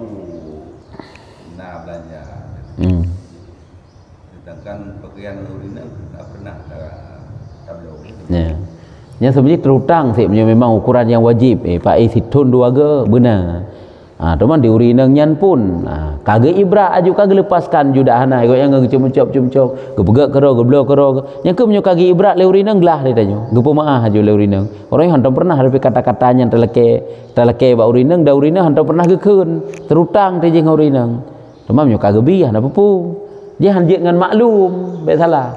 nak belanja. Sedangkan pakaian urinal tak pernah tablo. Ya. Yang sebenarnya terutang sih memang ukuran yang wajib. Pak situn dua ge benar. Teman di urinang nyan pun kagak ibra aju kagak lepaskan juda hana ikut yang ngecum-cum gebegak kero geblok kero yang ke menyo kagak ibra le urinang gelah dia tanya gepo maah aju le urinang orang yang hantam pernah ada kata-katanya teleke ba urinang da urinang hantam pernah gekeun terutang teh jeung urinang teman menyo kagak biah na pupu dia hanjek ngan maklum be salah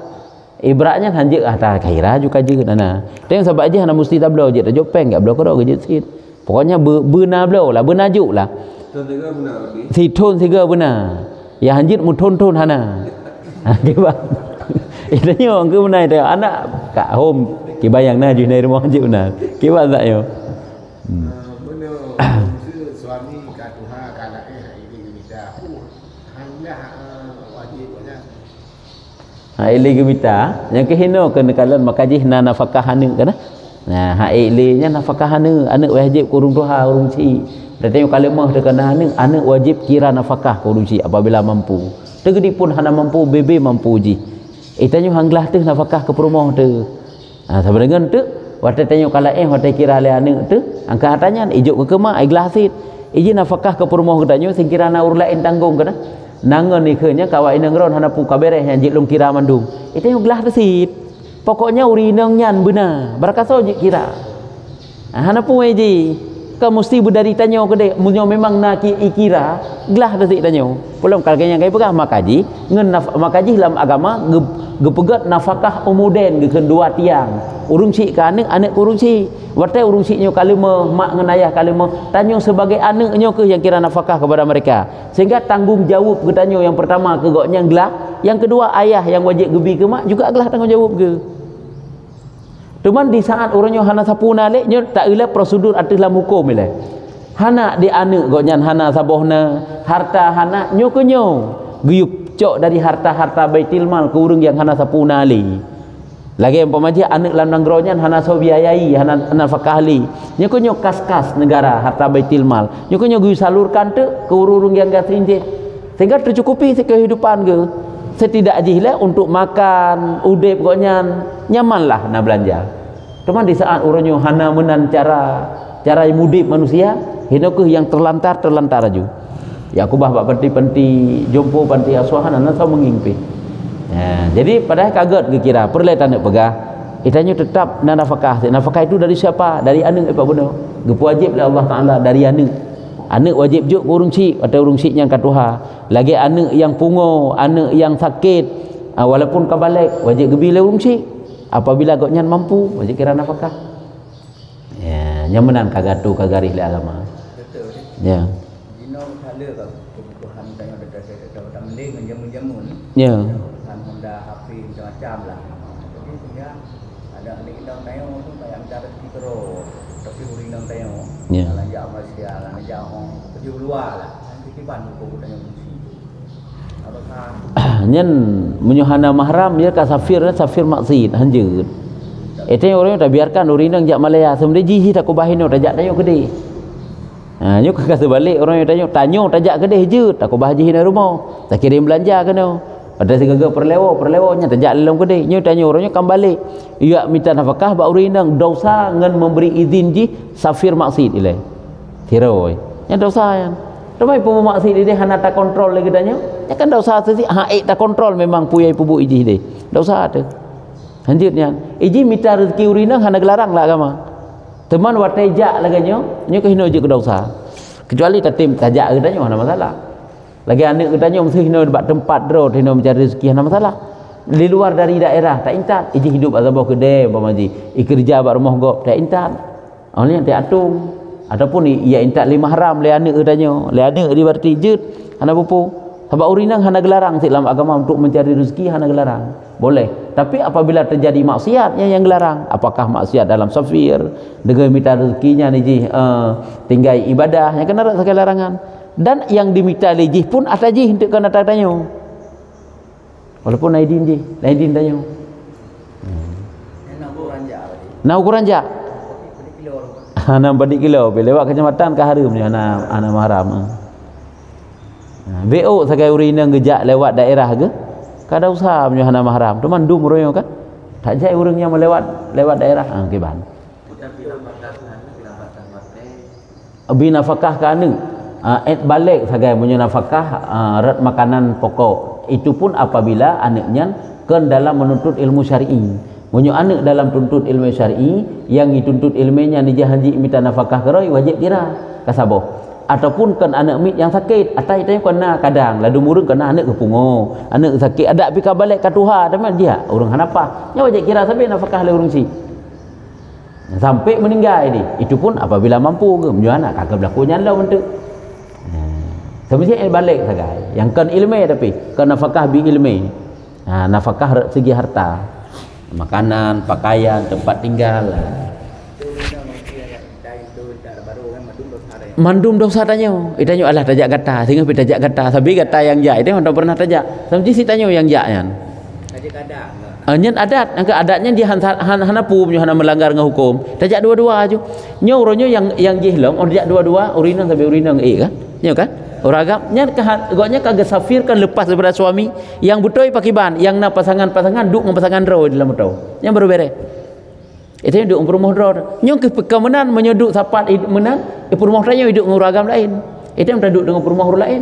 ibraknya hanjek ta kaira aju kajeun ana teh sabab aja hana mesti tablau je tajuk peng gak blok kero gejet sit. Pokoknya benar belau lah, benajuk lah. Si ton tiga benar. Ya hanjit mu ton hana. Kiba. Itanya orang ke benar itu anak kat home kibayang na ju nai rumah hanjit benar. Kiba tak yo. Benar. Suami kat Tuhan kat anak ini kita. Hanya wajibnya. Ile gemita yang kehino kena kalan makaji na nafkah hanu kana. Nah, hailenya nafkah hana anak wajib kurung tuha urung ci. Datang kalimah dekat anak wajib kira nafkah kurung ci apabila mampu. Tegedi pun hana mampu bebe mampu ji. Itanya hanglah tu nafkah ke perumah tu. Sebenarnya tu wate tanya kala wate kira le anak tu angka hatanya ijuk ke kema iglah sit. Iji nafkah ke perumah katanya sing kira na ur lain tanggung kana. Nangon ikenya kawai nangron hana pu kabere yang jik lung kira mandung. Itanya glah tu sit. Pokoknya urinang nyan benar. Barakaso je kira. Hana pun eji. Kau mesti berdari tanya ke dek. Munyo memang nak ikira. Gelah dah tanya. Pulang kalau yang kaya pegah makaji. Ngen makaji dalam agama gepegat nafkah umuden ke kedua tiang. Urung cik ke anak urung cik. Watai urung ciknya kalima mak ngen ayah kalima. Tanya sebagai anaknya ke yang kira nafkah kepada mereka. Sehingga tanggung jawab ke tanya yang pertama ke goknya gelah. Yang kedua ayah yang wajib gebi ke mak juga gelah tanggung jawab ke. Cuman di saat orangnya hana sapuna lek nya tak ila prosedur arti dalam hukum ile. Hana di anak goknya hana sabohna, harta hana nyo ke nyo. Guyup cok dari harta-harta baitil mal ke urang yang hana sapuna li. Lagi yang pemaji anak lam nanggronya hana so biayai, hana nafkah li. Nya ke nyo kas-kas negara harta baitil mal. Nya ke nyo guyu salurkan tu ke urung yang gak terinjit. Sehingga tercukupi kehidupan ke. Setidak jihlah untuk makan udep pokoknya nyamanlah nak belanja. Cuma di saat orangnya hana menan cara mudip manusia hinokeh yang terlantar aja. Ya aku bah penti jompo panti asuhan anak saya mengimpi. Ya, jadi padahal kaget kira perlu tanda pegah. Itanya tetap nafkah. Nafkah itu dari siapa? Dari anak apa benar? Gepu wajib oleh Allah Taala dari anak. anak wajib juk urung cik atau urung cik yang katuha. Lagi anak yang pungo, anak yang sakit, walaupun kabalik wajib gebila urung cik. Apabila goknya mampu wajib kira nafkah. Ya, nyamanan kagatu kagarih le agama. Betul. Ya. Dino kala ka kebutuhan tanya dekat tak mending menjamu-jamun. Ya. Kan Honda HP macam-macam lah. Jadi punya ada anak kita tanya tu kayak cara kita tapi urinang tanya. Ya. Kalau jauh Malaysia, kalau jauh pergi luar lah. Nanti kiban aku tanya mesti. Apakah Nyen menyuhana mahram dia ka safir maksud hanjeut. Itu orang tak biarkan urinang jak Malaya sebenarnya jiji tak ko bahin tak jak tanya gede. Ha nyo ka sebalik orang yang tanya tak jak gede jeut tak ko bahaji hina rumah. Tak kirim belanja kena. Ada segala perlewo nya tak jak dalam gede. Nyo tanya orangnya kam balik. Ia minta nafkah ba urinang dosa ngan memberi izin ji safir maksud ile. Tiroi. Nya dosa yang Ramai pemaksud dia hana tak kontrol lagi tanya. Ya kan dah usah sesi tak kontrol memang puyai pubu iji dia. Dah usah ada. Lanjutnya, iji minta rezeki urinang hana gelarang lah agama. Teman watai jak lagi nyo ke hino je ke dah usah. Kecuali tatim tajak ke tanya hana masalah. Lagi anak ke tanya mesti hino dekat tempat road hino mencari rezeki hana masalah. Di luar dari daerah tak intat. Iji hidup azabah kedai pamaji. Ikerja bak rumah gop tak intat. Awalnya tak atung. Ataupun ia intak 5 haram le anak katanya le anak dia berarti jeut hana pupu sebab urinang hana gelarang dalam agama untuk mencari rezeki hana gelarang boleh tapi apabila terjadi maksiat yang gelarang apakah maksiat dalam safir dengan minta rezekinya ni tinggal ibadah yang kena sekali larangan dan yang diminta lejih pun atajih untuk kena tanya walaupun Aidin tanya nak ukuran jak Hana 4 kilo lewat kecamatan ke harum ni hana mahram. BO sakai urinang gejak lewat daerah ke? Kada usah punya hana mahram. Tu mandum royo kan? Tak jai urang yang lewat daerah. Kiban. Binafkah ka anu. Balik sakai punya nafkah rat makanan pokok. Itu pun apabila anaknya kan dalam menuntut ilmu syar'i. Munyo anak dalam tuntut ilmu syar'i yang dituntut ilmunya ni janji minta nafkah keroi wajib kira kasabo ataupun kan anak mit yang sakit atai tanya kena kadang ladu murung kena anak kepungo anak sakit ada pika balik ka tuha teman dia urang hanapa nya wajib kira sampai nafkah le urang si sampai meninggal ni itu pun apabila mampu ke munyo anak kakak berlakunya lah untuk semestinya balik sagai yang kan ilmu tapi kan nafkah bi ilmu nafkah segi harta makanan, pakaian, tempat tinggal. Mandum dosa tanya. Tanya Allah tajak kata, sehingga pi tajak kata, sabi kata yang jak itu hendak pernah tajak. Sampai si tanya yang jak kan. Tajak adat. Nyen adat, angka adatnya dia hana pu hana melanggar dengan hukum. Tajak dua-dua aja. Nyo uronyo yang jihlong, on tajak dua-dua urinang sampai urinang kan? Nyo kan? Oragamnya goknya kagak safir kan lepas daripada suami yang butoi pakiban yang na pasangan-pasangan duk dengan pasangan ro dalam betul yang baru beres itu yang duk rumah ro nyong kemenan menyoduk sapat menang rumah tanya hidup dengan oragam lain itu yang duduk dengan rumah ro lain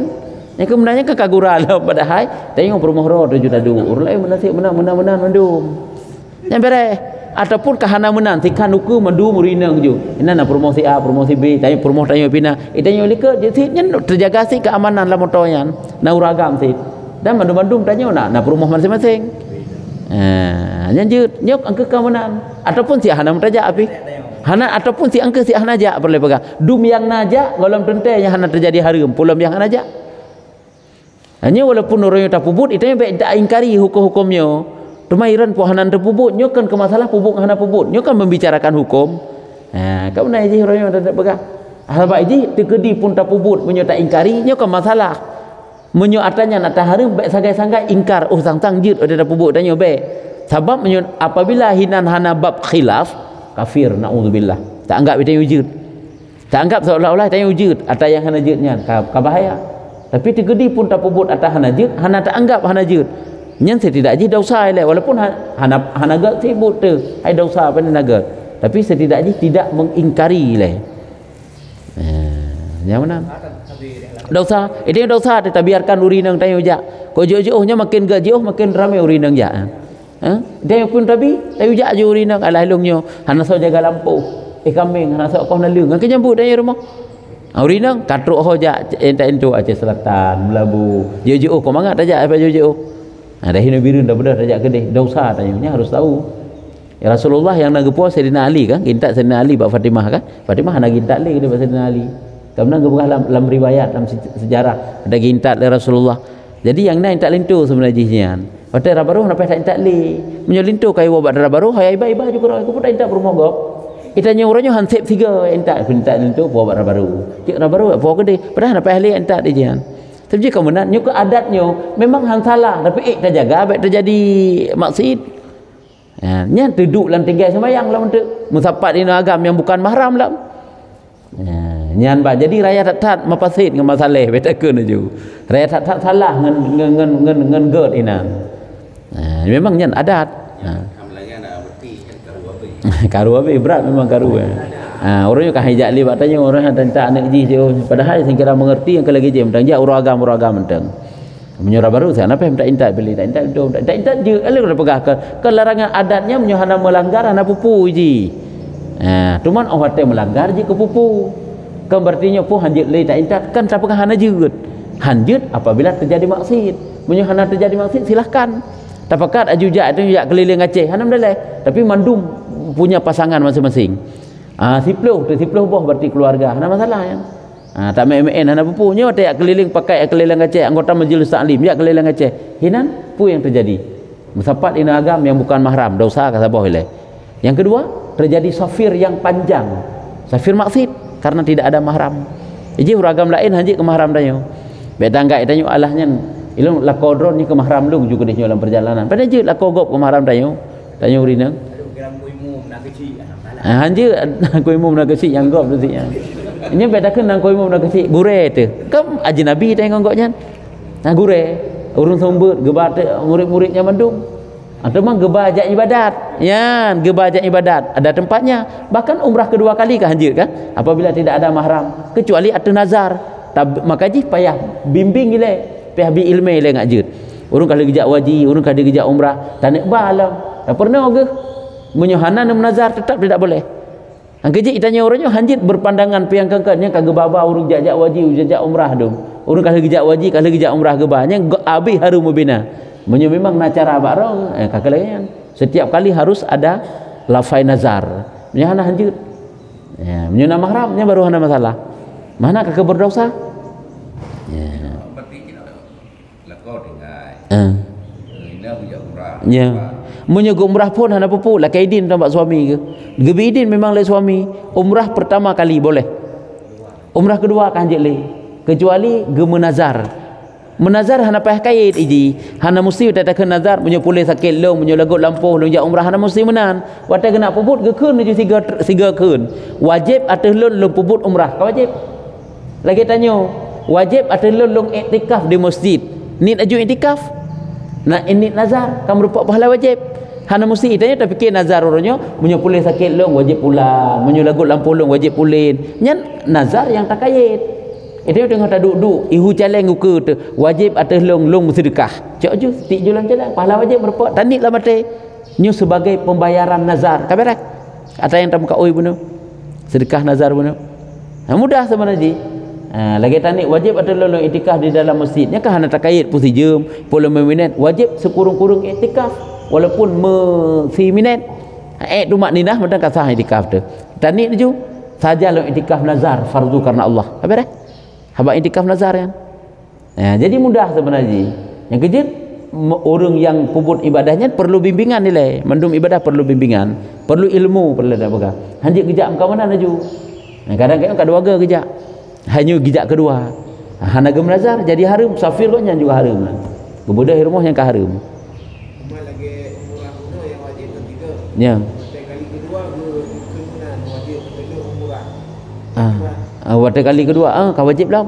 yang kemenannya ke kagura lah pada hai tengok rumah ro tu juta duk ro lain menasik menang mandum yang beres ataupun kahana menan tikan uku mandu murinang ju ina na promosi A promosi B tanya promosi tanya pina itanya lika jetnya terjaga si keamanan la motoyan na uragam sit dan mandum tanya na promosi masing-masing nyanjut nyok angka keamanan ataupun si hana mutaja api hana ataupun si angka si hana ja boleh pegang dum yang naja golom tentenya hana terjadi harum pulam yang hana ja hanya walaupun orang tak pubut itanya baik tak ingkari hukum-hukumnya Tumairan puhanan terpubut nyo kan ke masalah pubuk hana pubut nyo kan membicarakan hukum kau naik je royo tak pegang hal baik je tekedi pun tak pubut menyo tak ingkari nyo kan masalah menyo atanya nak taharum baik sangai-sangai ingkar sang jid ada pubut tanya baik sebab menyo apabila hinan hana bab khilaf kafir naudzubillah tak anggap itu wujud tak anggap seolah-olah tanya wujud atau yang hana jidnya ka bahaya tapi tekedi pun tak pubut atau hana jid hana tak anggap hana jid nyen setidaknya dosa le walaupun hana gak sibuk tu ai dosa pada naga tapi setidaknya tidak mengingkari le yang mana dosa itu dosa kita biarkan urinang tayo ja ko jo-johnya makin gajoh makin ramai urinang ja dia pun tapi tayo ja jo urinang alah lungnya hana so jaga lampu kambing hana so kau nalung kan nyambut dari rumah Aurinang katruk hoja entak-entuk Aceh Selatan, Melabu, JJO kau mangat tajak apa JJO. Dah hina biru dah bedah tajak kedih. Dah usah tanya, harus tahu. Ya Rasulullah yang nak gepuas Sayyidina Ali kan, gintak Sayyidina Ali bak Fatimah kan. Fatimah nak gintak lagi daripada Sayyidina Ali. Kemudian gebuah dalam riwayat dalam sejarah ada gintak dari Rasulullah. Jadi yang nak intak lintu sebenarnya jihan. Pada rabaruh nak tak intak li. Menyolintu kai wa bak rabaruh hai iba juga aku pun tak intak berumah gop. Itanya orangnya hansip tiga entak pintak itu buat baru. Cik baru buat gede. Padahal nak ahli entak dia jian. Tapi kamu nak nyuka adatnya memang hang salah tapi tak jaga baik terjadi maksud. Ya, nya duduk lan tinggal sembahyang lah untuk musapat ini agam yang bukan mahram lah. Ya, nyan ba jadi raya tak mapasid dengan masalah betakeun aju. Raya tak salah ngan gerd inan. Memang nyan adat. Karu apa berat memang karu. Orangnya kan hijak li tanya orang yang tak nak ji padahal saya kira mengerti yang lagi je mentang ja uragam mentang. Menyuruh baru saya apa yang tak intak beli tak intak je alih dah pegah ke larangan adatnya menyuhana melanggar anak pupu ji. Cuman orang hotel melanggar je ke pupu. Kan berartinya pu hanjit li tak intak kan tak pegah hana jeut. Hanjit apabila terjadi maksud. Menyuhana terjadi maksud silahkan. Tapakat ajujak itu jak keliling Aceh hanam daleh tapi mandum punya pasangan masing-masing. Sipluh boh berarti keluarga. Ada masalah ya. Tak main-main hana pupunya tak keliling pakai keliling Aceh anggota majlis taklim jak keliling Aceh. Hinan pu yang terjadi. Musapat ina agam yang bukan mahram, dosa kata boh ile. Yang kedua, terjadi safir yang panjang. Safir maksud karena tidak ada mahram. Jadi uragam lain hanjit ke mahram dayo. Betangga itanya alahnya ilung lakodron ni ke mahram lu juga di dalam perjalanan. Pada je lakogop ke mahram dayo. Tanya urinang. Hanje aku imam nak kecil yang gop tu sinya. Ini bedakan nang ko imam nak kecil gure tu. Kam ajnabi tengok goknya. Gure urun sombut gebat murid-muridnya mandum. Atau memang gebah ajak ibadat. Ya, gebah ajak ibadat ada tempatnya. Bahkan umrah kedua kali kan hanje kan apabila tidak ada mahram kecuali atas nazar. Maka ji payah bimbing gile, payah bi ilmu le ngajut. Urun kali gejak waji, urun kali gejak umrah, tanik balam. Tak pernah ke menyuhana nam nazar tetap tidak boleh. Ang kejik itanya orangnya hanjit berpandangan piang kangkannya kagak baba urung jajak waji jajak umrah dong. Urung kali gejak waji kali gejak umrah gebahnya abi harum mubina. Menyo memang nacara barong kakalayan. Setiap kali harus ada lafai nazar. Menyuhana hanjit. Ya, menyuhana mahramnya baru hana masalah. Mana kakak berdosa? Ya. Ya. Menyuguh umrah pun hana pupu lah kaidin tambah suami ke. Gebidin memang le suami. Umrah pertama kali boleh. Umrah kedua kan je le. Kecuali gemenazar. Menazar hana payah kait iji. Hana mesti tak ke nazar menyo pulih sakit long menyo lagut lampuh long jak umrah hana mesti menan. Wata kena puput ke keun je tiga keun. Wajib atas lon puput umrah. Ka wajib. Lagi tanya, wajib atas lon iktikaf di masjid. Ni aju iktikaf. Nak ini nazar kamu rupa pahala wajib. Hana mesti itanya tapi fikir nazar orangnya menyo pulih sakit long wajib pulang, menyo lagut lampuh long wajib pulin. Nyan nazar yang tak kait. Itu tengah tak duduk ihu caleng uke tu wajib atas long sedekah. Cak ju tik julan jalan pahala wajib berapa tanik lah mate. Nyu sebagai pembayaran nazar. Kabar ada yang tak muka oi bunuh. Sedekah nazar bunuh. Mudah sebenarnya. Lagi tanik wajib atas long iktikaf di dalam masjidnya kan hana takayit pusi jam 10 minit wajib sekurung-kurung iktikaf walaupun si minit rumah ninah macam kasah iktikaf tu. Tanik tu saja long iktikaf nazar fardu karena Allah. Kabar habaq iktikaf nazar kan. Jadi mudah sebenarnya. Yang kejut orang yang puput ibadahnya perlu bimbingan nilai. Mandum ibadah perlu bimbingan, perlu ilmu, perlu ada apa. Hanjit gejak ke mana naju. Kadang-kadang kedua gejak. Hanya gejak kedua. Hana gem nazar jadi harum, safir koknya juga harum. Kebudah rumah yang ke harum. Lagi umrah kuno yang wajib ketiga. Ya. Kali kedua kesunan wajib ketiga umrah. Waktu kali kedua kau wajib lah.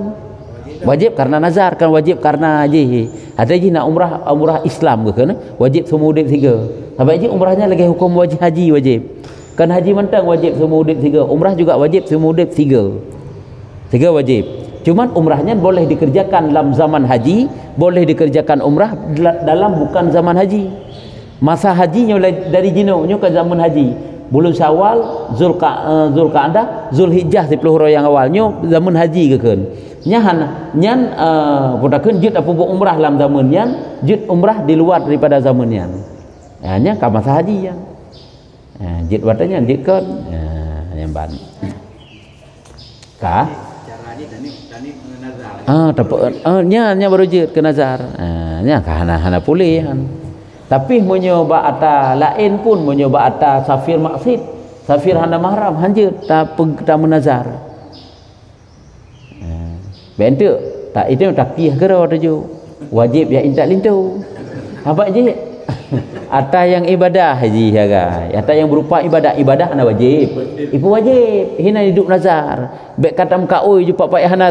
Wajib karena nazar kan wajib karena haji. Ada haji nak umrah Islam ke kan? Wajib semua hidup tiga. Sampai haji umrahnya lagi hukum wajib haji wajib. Kan haji mentang wajib semua hidup tiga. Umrah juga wajib semua hidup tiga. Tiga wajib. Cuman umrahnya boleh dikerjakan dalam zaman haji, boleh dikerjakan umrah dalam bukan zaman haji. Masa hajinya dari jinunya ke zaman haji. bulan Syawal, Zulqa'dah, Zulhijjah 10 hari yang awalnya zaman haji ke kan. Nyan podakeun jid apa buat umrah dalam zaman nyan, jid umrah di luar daripada zaman nyan. Nya ka masa haji yang. Jid watanya jid kan. Yang ban. Ka? Caranya tani nazar. Nya baru jid ke nazar. Nya ka hana boleh kan. Tapi menyoba ata lain pun menyoba ata safir maksud, safir hana mahram hanjut tak menazar. Bentuk tak itu takiyah gero tu wajib ya intak lintu. Apa je? Ata yang ibadah haji hagai, ata yang berupa ibadah hana wajib. Ibu wajib hina hidup nazar. Bek katam kaoi jupa pai hana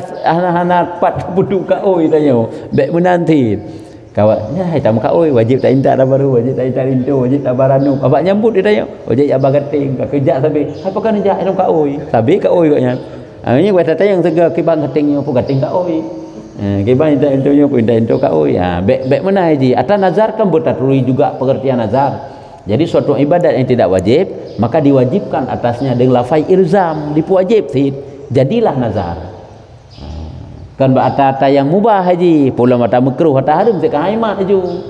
pat buduk kaoi tanya. Bek menanti. Kawannya hai tam kaoi wajib tak intak dah baru wajib tak intak lintu wajib tak baranu. Apa nyambut dia tanya. Wajib ya bagating ka kerja sabe. Hai pakan kerja dalam kaoi. Sabe kaoi katnya. Ini buat tanya yang sega kibang ketingnya pun keting kaoi. Kibang intak lintunya pun intak lintu kaoi. Bek mana haji? Atas nazar kan bertaturi juga pengertian nazar. Jadi suatu ibadat yang tidak wajib maka diwajibkan atasnya dengan lafai ilzam dipuwajib sih. Jadilah nazar. Kan ata yang mubah haji pula mata makruh ata haram tak haimat haju.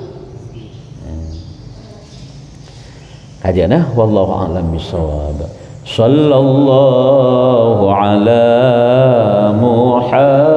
Kajana wallahu a'lam bissawab. Sallallahu ala Muhammad